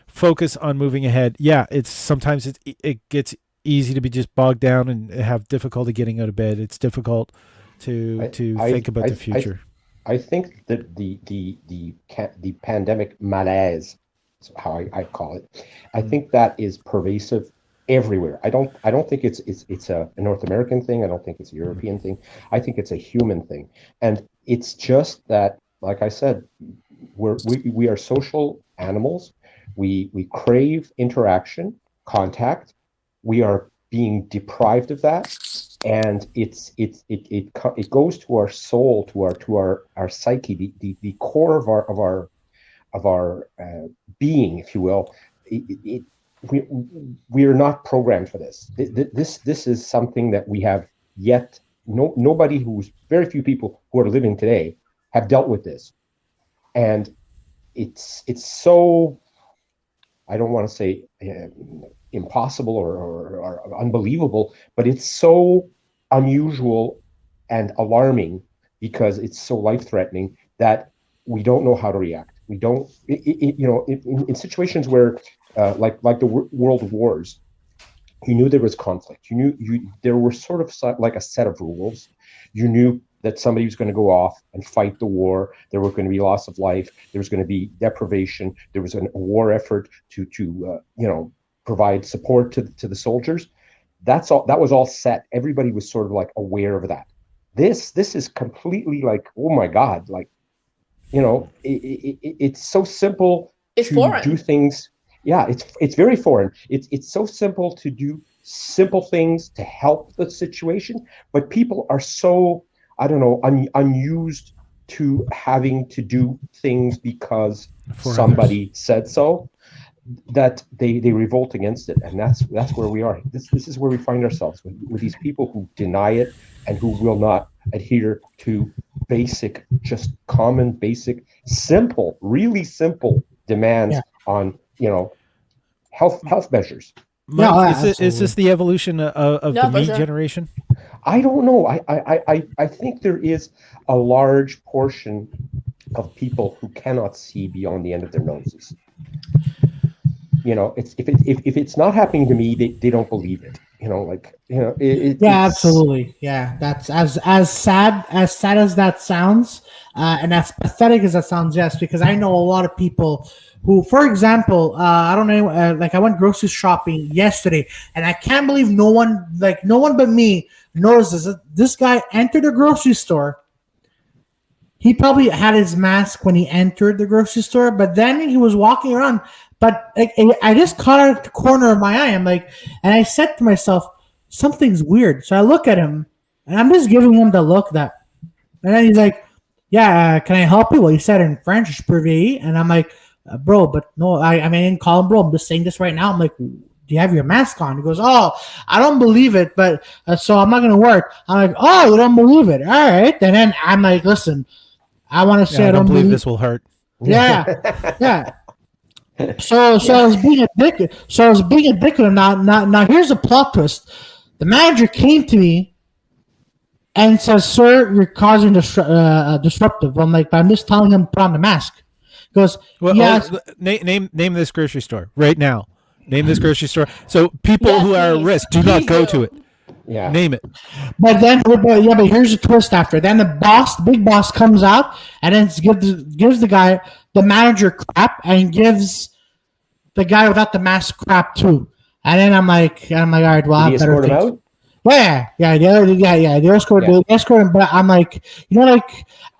focus on moving ahead. Yeah, sometimes it gets easy to be just bogged down and have difficulty getting out of bed. It's difficult to think about the future. I think that the pandemic malaise, is how I call it, I think that is pervasive everywhere. I don't think it's a North American thing. I don't think it's a European thing. I think it's a human thing, and it's just that, like I said, we are social animals. We crave interaction, contact. We are being deprived of that. And it goes to our soul, to our psyche, the core of our being, if you will. We are not programmed for this. This is something that we have yet. Nobody very few people who are living today have dealt with this, and it's so. I don't want to say impossible or unbelievable, but it's so unusual and alarming because it's so life-threatening that we don't know how to react. We don't, in situations where, like the world wars, you knew there was conflict. There were sort of like a set of rules. You knew that somebody was going to go off and fight the war. There were going to be loss of life. There was going to be deprivation. There was a war effort to provide support to the soldiers. That was all set. Everybody was sort of like aware of that. This is completely like, oh my God, like, it's so simple It's to foreign. do things. Yeah, it's very foreign. It's so simple to do simple things to help the situation, but people are so, I don't know, unused to having to do things because somebody said so, that they revolt against it, and that's where we are. This is where we find ourselves with these people who deny it and who will not adhere to basic, just common, basic, simple, really simple demands on health measures. Mike, is this the evolution of the me generation? I don't know. I think there is a large portion of people who cannot see beyond the end of their noses. It's if it's not happening to me, they don't believe it. Absolutely. Yeah, that's as sad as that sounds, and as pathetic as that sounds. Yes, because I know a lot of people who, for example, I don't know, like I went grocery shopping yesterday, and I can't believe no one but me notices that this guy entered a grocery store. He probably had his mask when he entered the grocery store, but then he was walking around. But I just caught it at the corner of my eye. And I said to myself, something's weird. So I look at him, and I'm just giving him the look and then he's like, yeah, can I help you? Well, he said in French, je peux veiller. And I'm like, bro, but no, I didn't call him bro. I'm just saying this right now. I'm like, do you have your mask on? He goes, oh, I don't believe it, but so I'm not going to wear it. I'm like, oh, you don't believe it. All right. And then I'm like, listen, I want to say I don't believe this will hurt. Yeah. Yeah. So I was being a dick. So I was being a dick with him. Now here's a plot twist. The manager came to me and says, "Sir, you're causing disruptive." I'm like, but I'm just telling him to put on the mask. He goes, name this grocery store right now. Name this grocery store. So people who are at risk do not go to it. Yeah. Name it. But here's a twist after. Then the big boss comes out and then gives the manager crap and gives the guy without the mask crap too. And then I'm like, all right, well, I better think. Out? They escort him, but I'm like,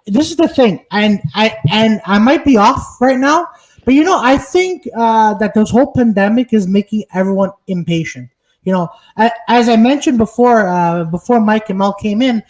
this is the thing, and I might be off right now, but I think that this whole pandemic is making everyone impatient. As I mentioned before Mike and Mel came in,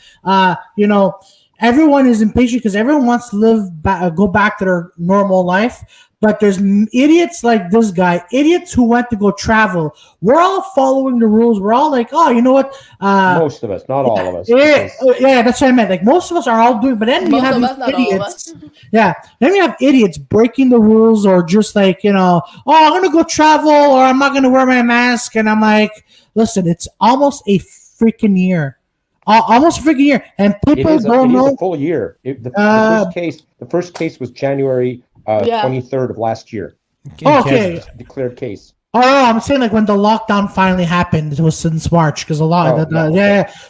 everyone is impatient because everyone wants to go back to their normal life. But there's idiots like this guy, idiots who went to go travel. We're all following the rules. We're all like, oh, you know what? Most of us, not all of us. Yeah, that's what I meant. Like most of us are all doing, but then you have these idiots. Yeah, then you have idiots breaking the rules or just like, oh, I'm gonna go travel or I'm not gonna wear my mask. And I'm like, listen, it's almost a freaking year. Almost a freaking year, and people don't know. It is a full year. The first case was January 23rd of last year. Okay. Declared case. Oh, I'm saying like when the lockdown finally happened, it was since March because a lot.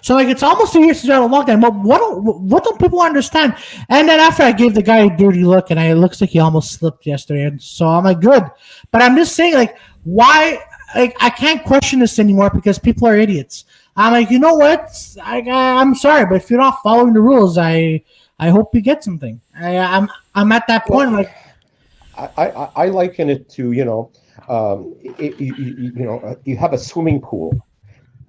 So like it's almost a year since we had a lockdown. But what don't people understand? And then after I gave the guy a dirty look, and it looks like he almost slipped yesterday, and so I'm like, good. But I'm just saying like why? Like I can't question this anymore because people are idiots. I'm like, you know what? I'm sorry, but if you're not following the rules, I hope you get something. I'm at that point. Like, I liken it to you have a swimming pool,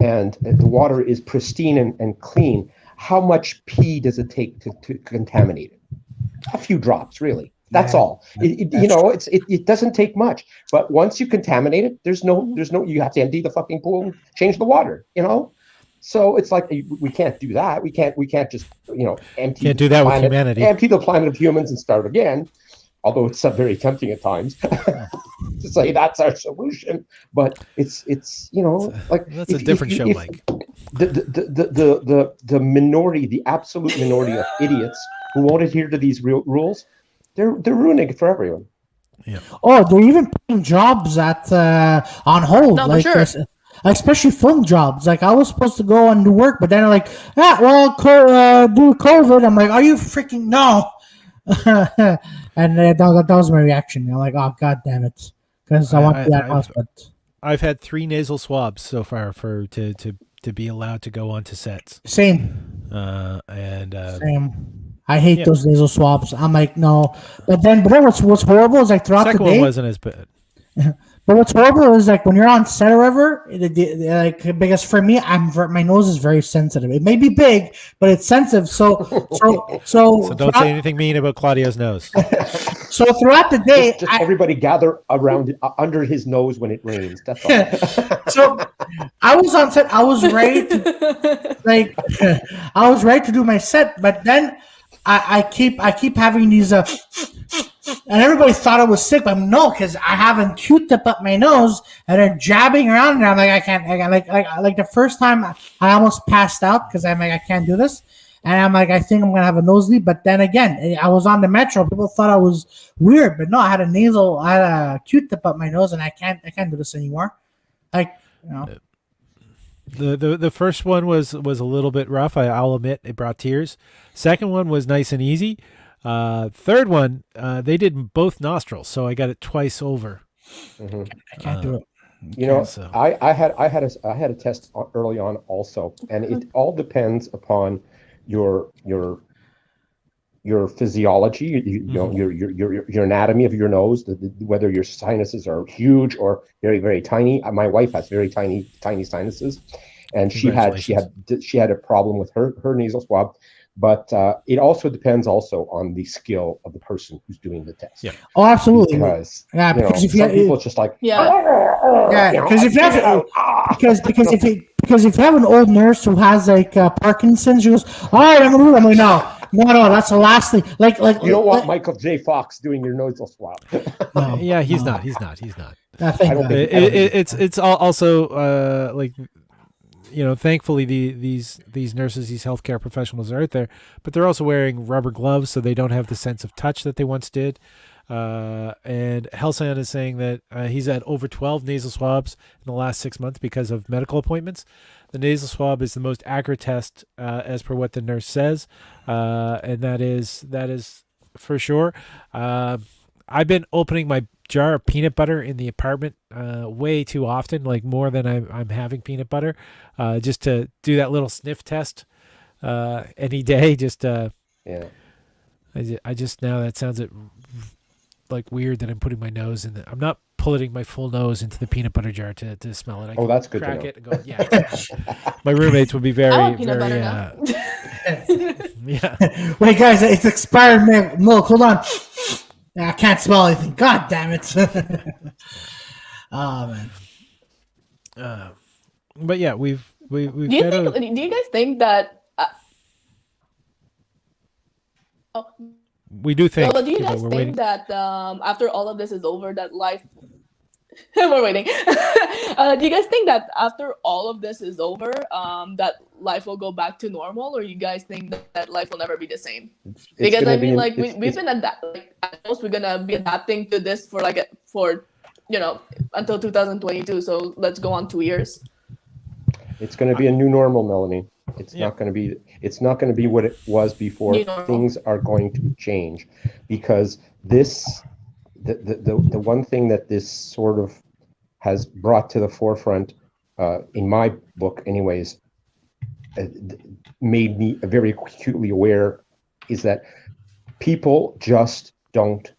and the water is pristine and clean. How much pee does it take to contaminate it? A few drops, really. That's all. It doesn't take much. But once you contaminate it, there's no. You have to empty the fucking pool and change the water. So it's like we can't do that. We can't just empty. Can't do that with humanity. Empty the planet of humans and start again. Although it's very tempting at times. to say that's our solution, but it's like That's a different show, Mike. The minority, the absolute minority of idiots who won't adhere to these rules, they're ruining it for everyone. Yeah. Oh, they're even putting jobs at on hold, No, for like sure. especially film jobs. Like I was supposed to go and do work, but then they're like, due to COVID, I'm like, are you freaking no? And that was my reaction. I'm like, oh god damn it, because I want to be at house, but I've had 3 nasal swabs so far to be allowed to go onto sets. same. Same. I hate those nasal swabs. I'm like, no. But then what's horrible is like throughout Second the day. one wasn't as bad. But what's horrible is like when you're on set or whatever, like because for me, my nose is very sensitive. It may be big, but it's sensitive. So Don't say anything mean about Claudio's nose. So throughout the day, just everybody gather around under his nose when it rains. That's all. So I was on set. I was ready to I was ready to do my set, but then I keep having these and everybody thought I was sick, but no, because I have a Q-tip up my nose and they're jabbing around, and I'm like, I can't like the first time I almost passed out because I'm like, I can't do this, and I'm like, I think I'm gonna have a nosebleed. But then again, I was on the metro. People thought I was weird, but no, I had a Q-tip up my nose, and I can't do this anymore. Like, you know. The first one was a little bit rough. I'll admit it brought tears. Second one was nice and easy. Third one, they did both nostrils, so I got it twice over. Mm-hmm. I can't do it. I had a test early on also, and it all depends upon your physiology, your anatomy of your nose, whether your sinuses are huge or very, very tiny. My wife has very tiny sinuses, and she had a problem with her nasal swab. But it also depends on the skill of the person who's doing the test. Yeah. Oh, absolutely. Because if some people it's just like because if you have an old nurse who has like Parkinson's, she goes, "All right, I'm gonna move." I'm like, no, that's the last thing. Like you don't want Michael J. Fox doing your nasal swab. No, yeah, he's not. It's It's also like, thankfully these nurses, these healthcare professionals are out there, but they're also wearing rubber gloves, so they don't have the sense of touch that they once did. And Helsan is saying that he's had over 12 nasal swabs in the last 6 months because of medical appointments. The nasal swab is the most accurate test, as per what the nurse says, and that is for sure. I've been opening my jar of peanut butter in the apartment way too often, like more than I'm having peanut butter, just to do that little sniff test any day. Just I just now that sounds like weird that I'm putting my nose in I'm not putting my full nose into the peanut butter jar to smell it. That's good. Crack it and go, yeah. My roommates would be very, I want peanut very, butter now. yeah. Wait, guys, it's expired milk. Hold on. I can't smell anything. God damn it. Oh man. But yeah, we've do you guys think that? We do think. Well, do you guys think that after all of this is over, that life? We're waiting. Do you guys think that after all of this is over, that life will go back to normal, or you guys think that life will never be the same? Because I mean, we've been at most we're gonna be adapting to this for until 2022. So let's go on 2 years. It's going to be a new normal, Melanie. It's not going to be what it was before. Things are going to change, because the one thing that this sort of has brought to the forefront, in my book anyways, made me very acutely aware, is that people just don't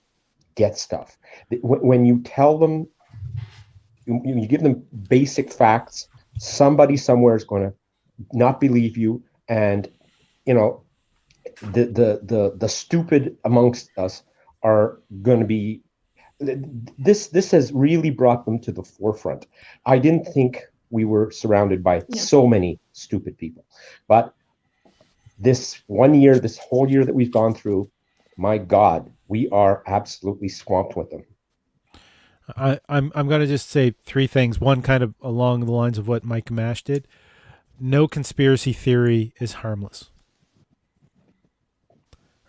get stuff. When you tell them, you give them basic facts, somebody somewhere is going to not believe you, and the stupid amongst us are going to be. This has really brought them to the forefront. I didn't think we were surrounded by so many stupid people, but this whole year that we've gone through, my God, we are absolutely swamped with them. I'm going to just say three things. One, kind of along the lines of what Mike Mash did. No conspiracy theory is harmless.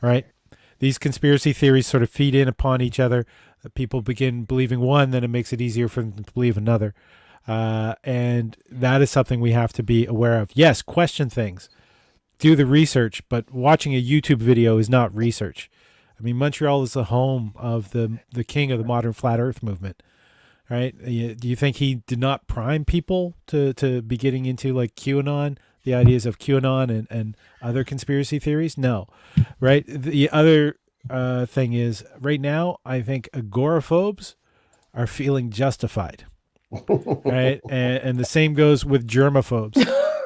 Right? These conspiracy theories sort of feed in upon each other. People begin believing one, then it makes it easier for them to believe another. And that is something we have to be aware of. Yes, question things. Do the research, but watching a YouTube video is not research. I mean, Montreal is the home of the king of the modern flat earth movement, right? Do you think he did not prime people to be getting into like QAnon, the ideas of QAnon and other conspiracy theories? No, right? The other thing is right now, I think agoraphobes are feeling justified, right? And the same goes with germaphobes.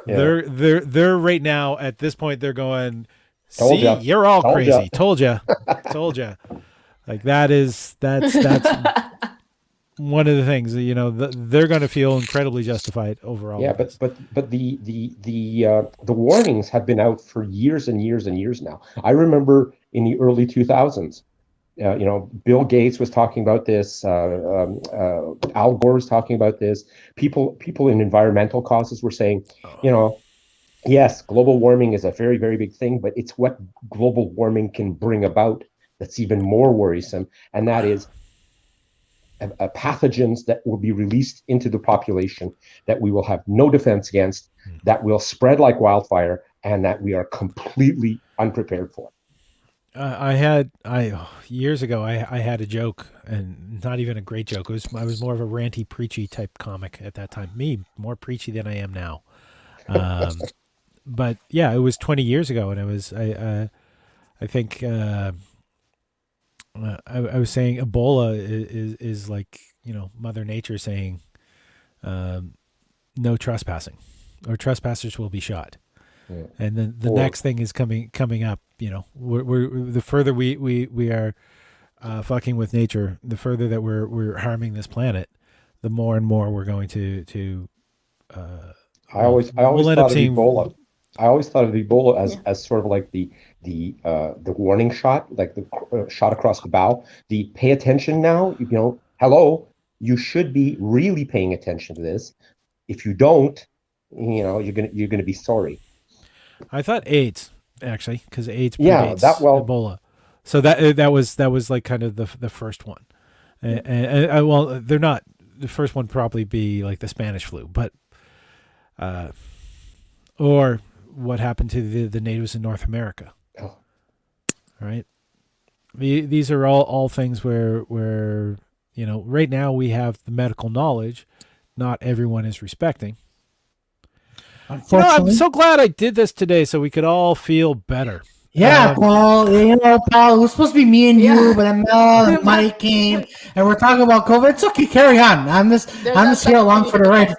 Yeah. They're right now at this point, they're going, see, you're all crazy. Told you. Like that's one of the things, you know, they're going to feel incredibly justified overall. Yeah, but the warnings have been out for years and years and years now. I remember in the early 2000s, you know, Bill Gates was talking about this. Al Gore was talking about this. People in environmental causes were saying, you know, yes, global warming is a very, very big thing, but it's what global warming can bring about that's even more worrisome, and that is pathogens that will be released into the population that we will have no defense against, that will spread like wildfire, and that we are completely unprepared for. Years ago, I had a joke, and not even a great joke. I was more of a ranty, preachy type comic at that time. Me, more preachy than I am now. But yeah, it was 20 years ago, and I think I was saying Ebola is like, you know, Mother Nature saying no trespassing, or trespassers will be shot. Yeah. And then the next thing is coming up. You know, we're the further we are fucking with nature, the further that we're harming this planet, the more and more we're going to. I always thought of Ebola. I always thought of Ebola as sort of like the warning shot, like the shot across the bow. The pay attention now. You know, hello, you should be really paying attention to this. If you don't, you know, you're gonna be sorry. I thought AIDS, actually, because AIDS predates Ebola. So that was like kind of the first one, and well, they're not. The first one probably be like the Spanish flu, but or what happened to the natives in North America. Oh. Right. These are all things where you know, right now we have the medical knowledge, not everyone is respecting. You know, I'm so glad I did this today so we could all feel better. Yeah, Paul, you know, Paul, it was supposed to be me and you, but Mel and Mike came, and we're talking about COVID. It's okay, carry on. I'm just here along for the ride.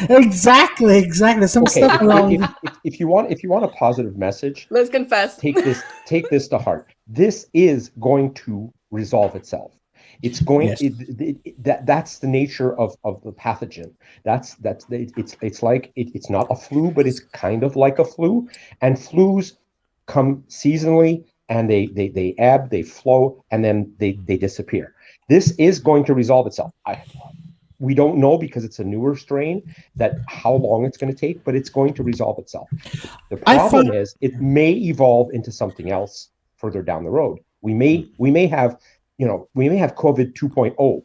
Exactly. Some stuff along. If you want a positive message, let's confess. Take this to heart. This is going to resolve itself. It's going. Yes. That's the nature of the pathogen. It's not a flu, but it's kind of like a flu. And flus come seasonally, and they ebb, they flow, and then they disappear. This is going to resolve itself. We don't know, because it's a newer strain, that how long it's going to take, but it's going to resolve itself. The problem is it may evolve into something else further down the road. We may have COVID 2.0,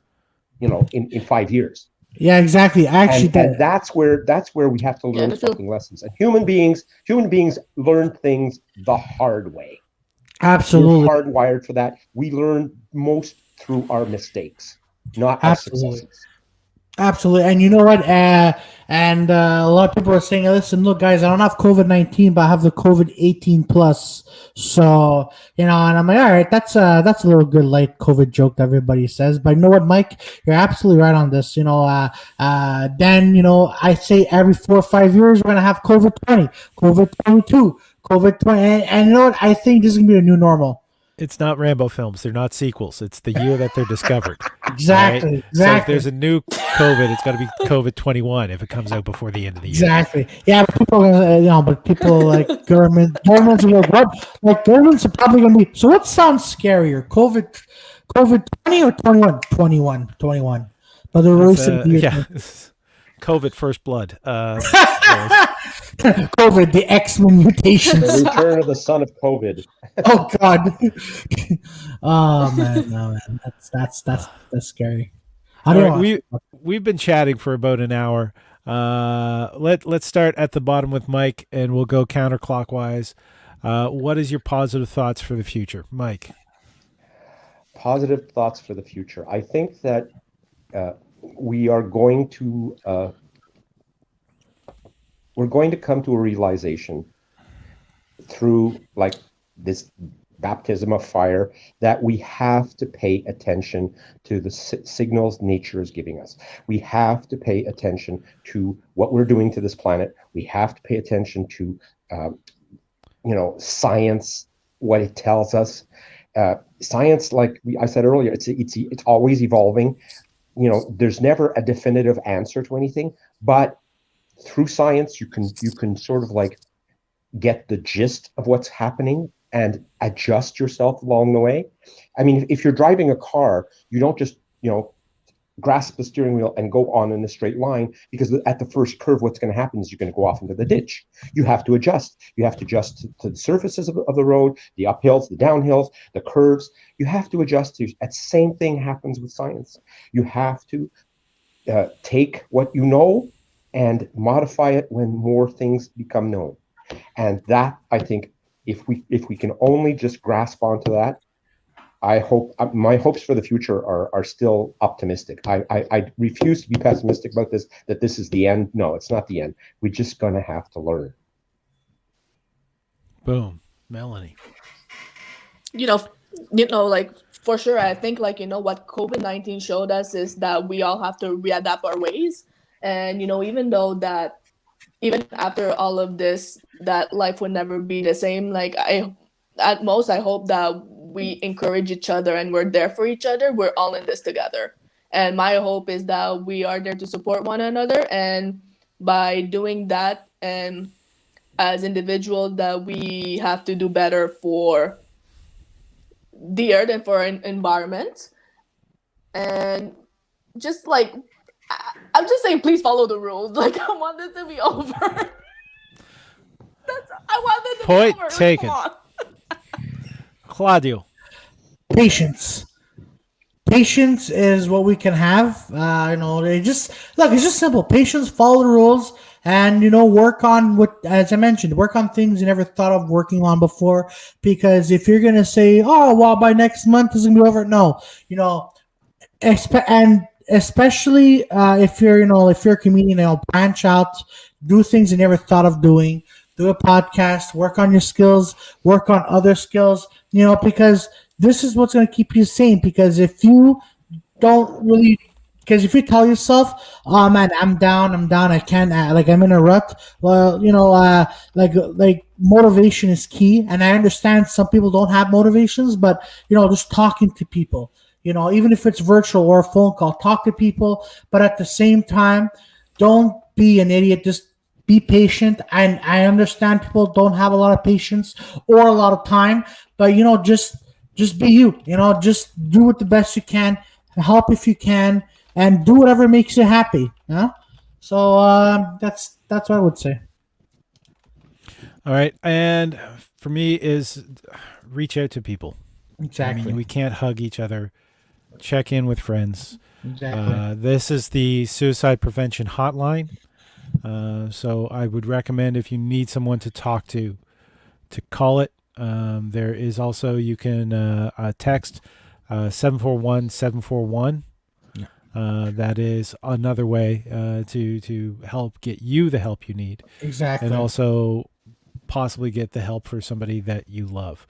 you know, in 5 years. Yeah, exactly. Actually, and that's where we have to learn fucking lessons. And human beings learn things the hard way. Absolutely. We're hardwired for that. We learn most through our mistakes, not our successes. Absolutely. And you know what? And a lot of people are saying, listen, look, guys, I don't have COVID-19, but I have the COVID-18 plus. So, you know, and I'm like, all right, that's a little good light COVID joke that everybody says. But you know what, Mike? You're absolutely right on this. You know, Dan, you know, I say every 4 or 5 years, we're going to have COVID-20, COVID-22, COVID-20. And you know what? I think this is going to be a new normal. It's not Rambo films. They're not sequels. It's the year that they're discovered. Exactly. Right? So if there's a new COVID, it's got to be COVID-21 if it comes out before the end of the year. Exactly. Yeah, but people like governments are like, what? Like governments are probably going to be. So what sounds scarier, COVID COVID 20 or 21? 21. But they're releasing the year. Yeah. COVID first blood. COVID, the X-Men The mutations. return of the son of COVID. Oh God. Oh man, no man. That's scary. I All don't right, know. we've been chatting for about an hour. Let's start at the bottom with Mike, and we'll go counterclockwise. What is your positive thoughts for the future, Mike? Positive thoughts for the future. I think that we are going to we're going to come to a realization through like this baptism of fire that we have to pay attention to the signals nature is giving us. We have to pay attention to what we're doing to this planet. We have to pay attention to science, what it tells us. Science, like I said earlier, it's always evolving. There's never a definitive answer to anything, but through science you can sort of like get the gist of what's happening and adjust yourself along the way. I mean, if you're driving a car, you don't just grasp the steering wheel and go on in a straight line, because at the first curve, what's going to happen is you're going to go off into the ditch. You have to adjust. You have to adjust to the surfaces of the road, the uphills, the downhills, the curves. You have to adjust to. That same thing happens with science. You have to take what you know and modify it when more things become known. And that, I think, if we can only just grasp onto that, I hope my hopes for the future are still optimistic. I refuse to be pessimistic about this, that this is the end. No, it's not the end. We're just going to have to learn. Boom. Melanie. Like for sure, I think like, what COVID-19 showed us is that we all have to readapt our ways. And, even after all of this, that life would never be the same. Like at most, I hope that we encourage each other and we're there for each other. We're all in this together. And my hope is that we are there to support one another. And by doing that, and as individuals, that we have to do better for the earth and for our environment. And just like, I'm just saying, please follow the rules. Like, I want this to be over. I want this to Point be over. taken. Claudio. Patience is what we can have. It's just simple. Patience, follow the rules, and work on what, as I mentioned, work on things you never thought of working on before. Because if you're gonna say, "Oh, well, by next month it's gonna be over," no, especially if you're a comedian, branch out, do things you never thought of doing. Do a podcast, work on your skills, work on other skills, because this is what's going to keep you sane. Because if you tell yourself, "Oh man, I'm down, I can't, I'm in a rut," well, like motivation is key. And I understand some people don't have motivations, but just talking to people, even if it's virtual or a phone call, talk to people. But at the same time, don't be an idiot. Just be patient. And I understand people don't have a lot of patience or a lot of time, but just be you. Just do it the best you can. Help if you can, and do whatever makes you happy. So that's what I would say. All right, and for me is reach out to people. Exactly. I mean, we can't hug each other. Check in with friends. Exactly. This is the suicide prevention hotline. So I would recommend, if you need someone to talk to call it. There is also, you can text 741-741. That is another way to help get you the help you need. Exactly. And also possibly get the help for somebody that you love.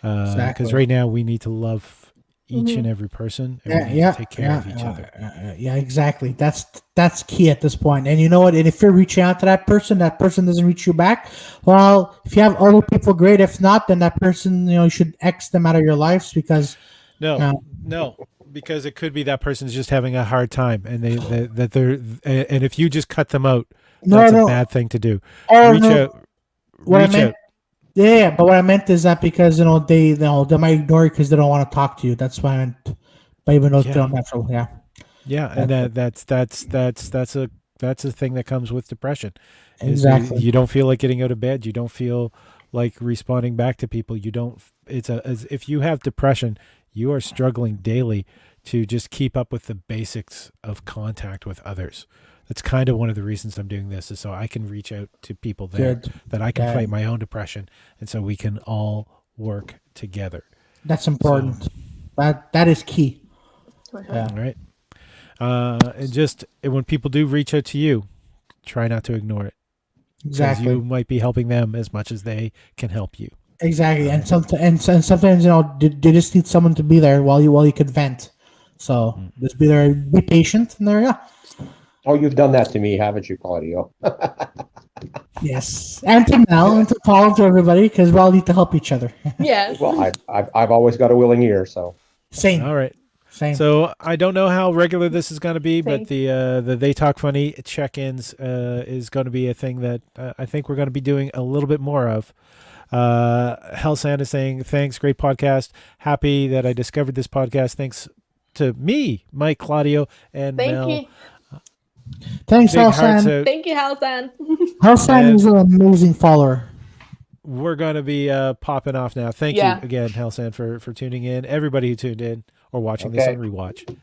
Exactly. Because right now we need to love each and every person, and we need to take care of each other. Yeah, exactly. That's key at this point. And you know what? And if you're reaching out to that person doesn't reach you back, well, if you have other people, great. If not, then that person, you should X them out of your lives, because No, because it could be that person's just having a hard time, and and if you just cut them out, that's a bad thing to do. Reach out. Yeah, but what I meant is that because they might ignore you because they don't want to talk to you. That's why I meant. But even though they don't have trouble, yeah. Yeah, and that's a thing that comes with depression. Is Exactly. you don't feel like getting out of bed. You don't feel like responding back to people. You don't. It's as if you have depression, you are struggling daily to just keep up with the basics of contact with others. That's kind of one of the reasons I'm doing this, is so I can reach out to people there, Good. that I can Yeah. fight my own depression, and so we can all work together. That's important. That is key. For sure. Yeah. All right. And just when people do reach out to you, try not to ignore it. Because Exactly. you might be helping them as much as they can help you. Exactly. And sometimes they just need someone to be there while you could vent. So just be there, be patient, and there you go. Oh, you've done that to me, haven't you, Claudio? Yes. And to Mel and to Paul and to everybody, because we all need to help each other. Yes. Well, I've always got a willing ear, so. Same. All right. Same. So I don't know how regular this is going to be, but Thank the They Talk Funny check-ins is going to be a thing that I think we're going to be doing a little bit more of. Helsan is saying, thanks, great podcast. Happy that I discovered this podcast. Thanks to me, Mike, Claudio, and Thank Mel. you. Thanks, Big hearts Helsan. out. Thank you, Halsan. Helsan And- is an amazing follower. We're going to be popping off now. Thank Yeah. you again, Helsan, for tuning in. Everybody who tuned in or watching this Okay. on rewatch. Ciao.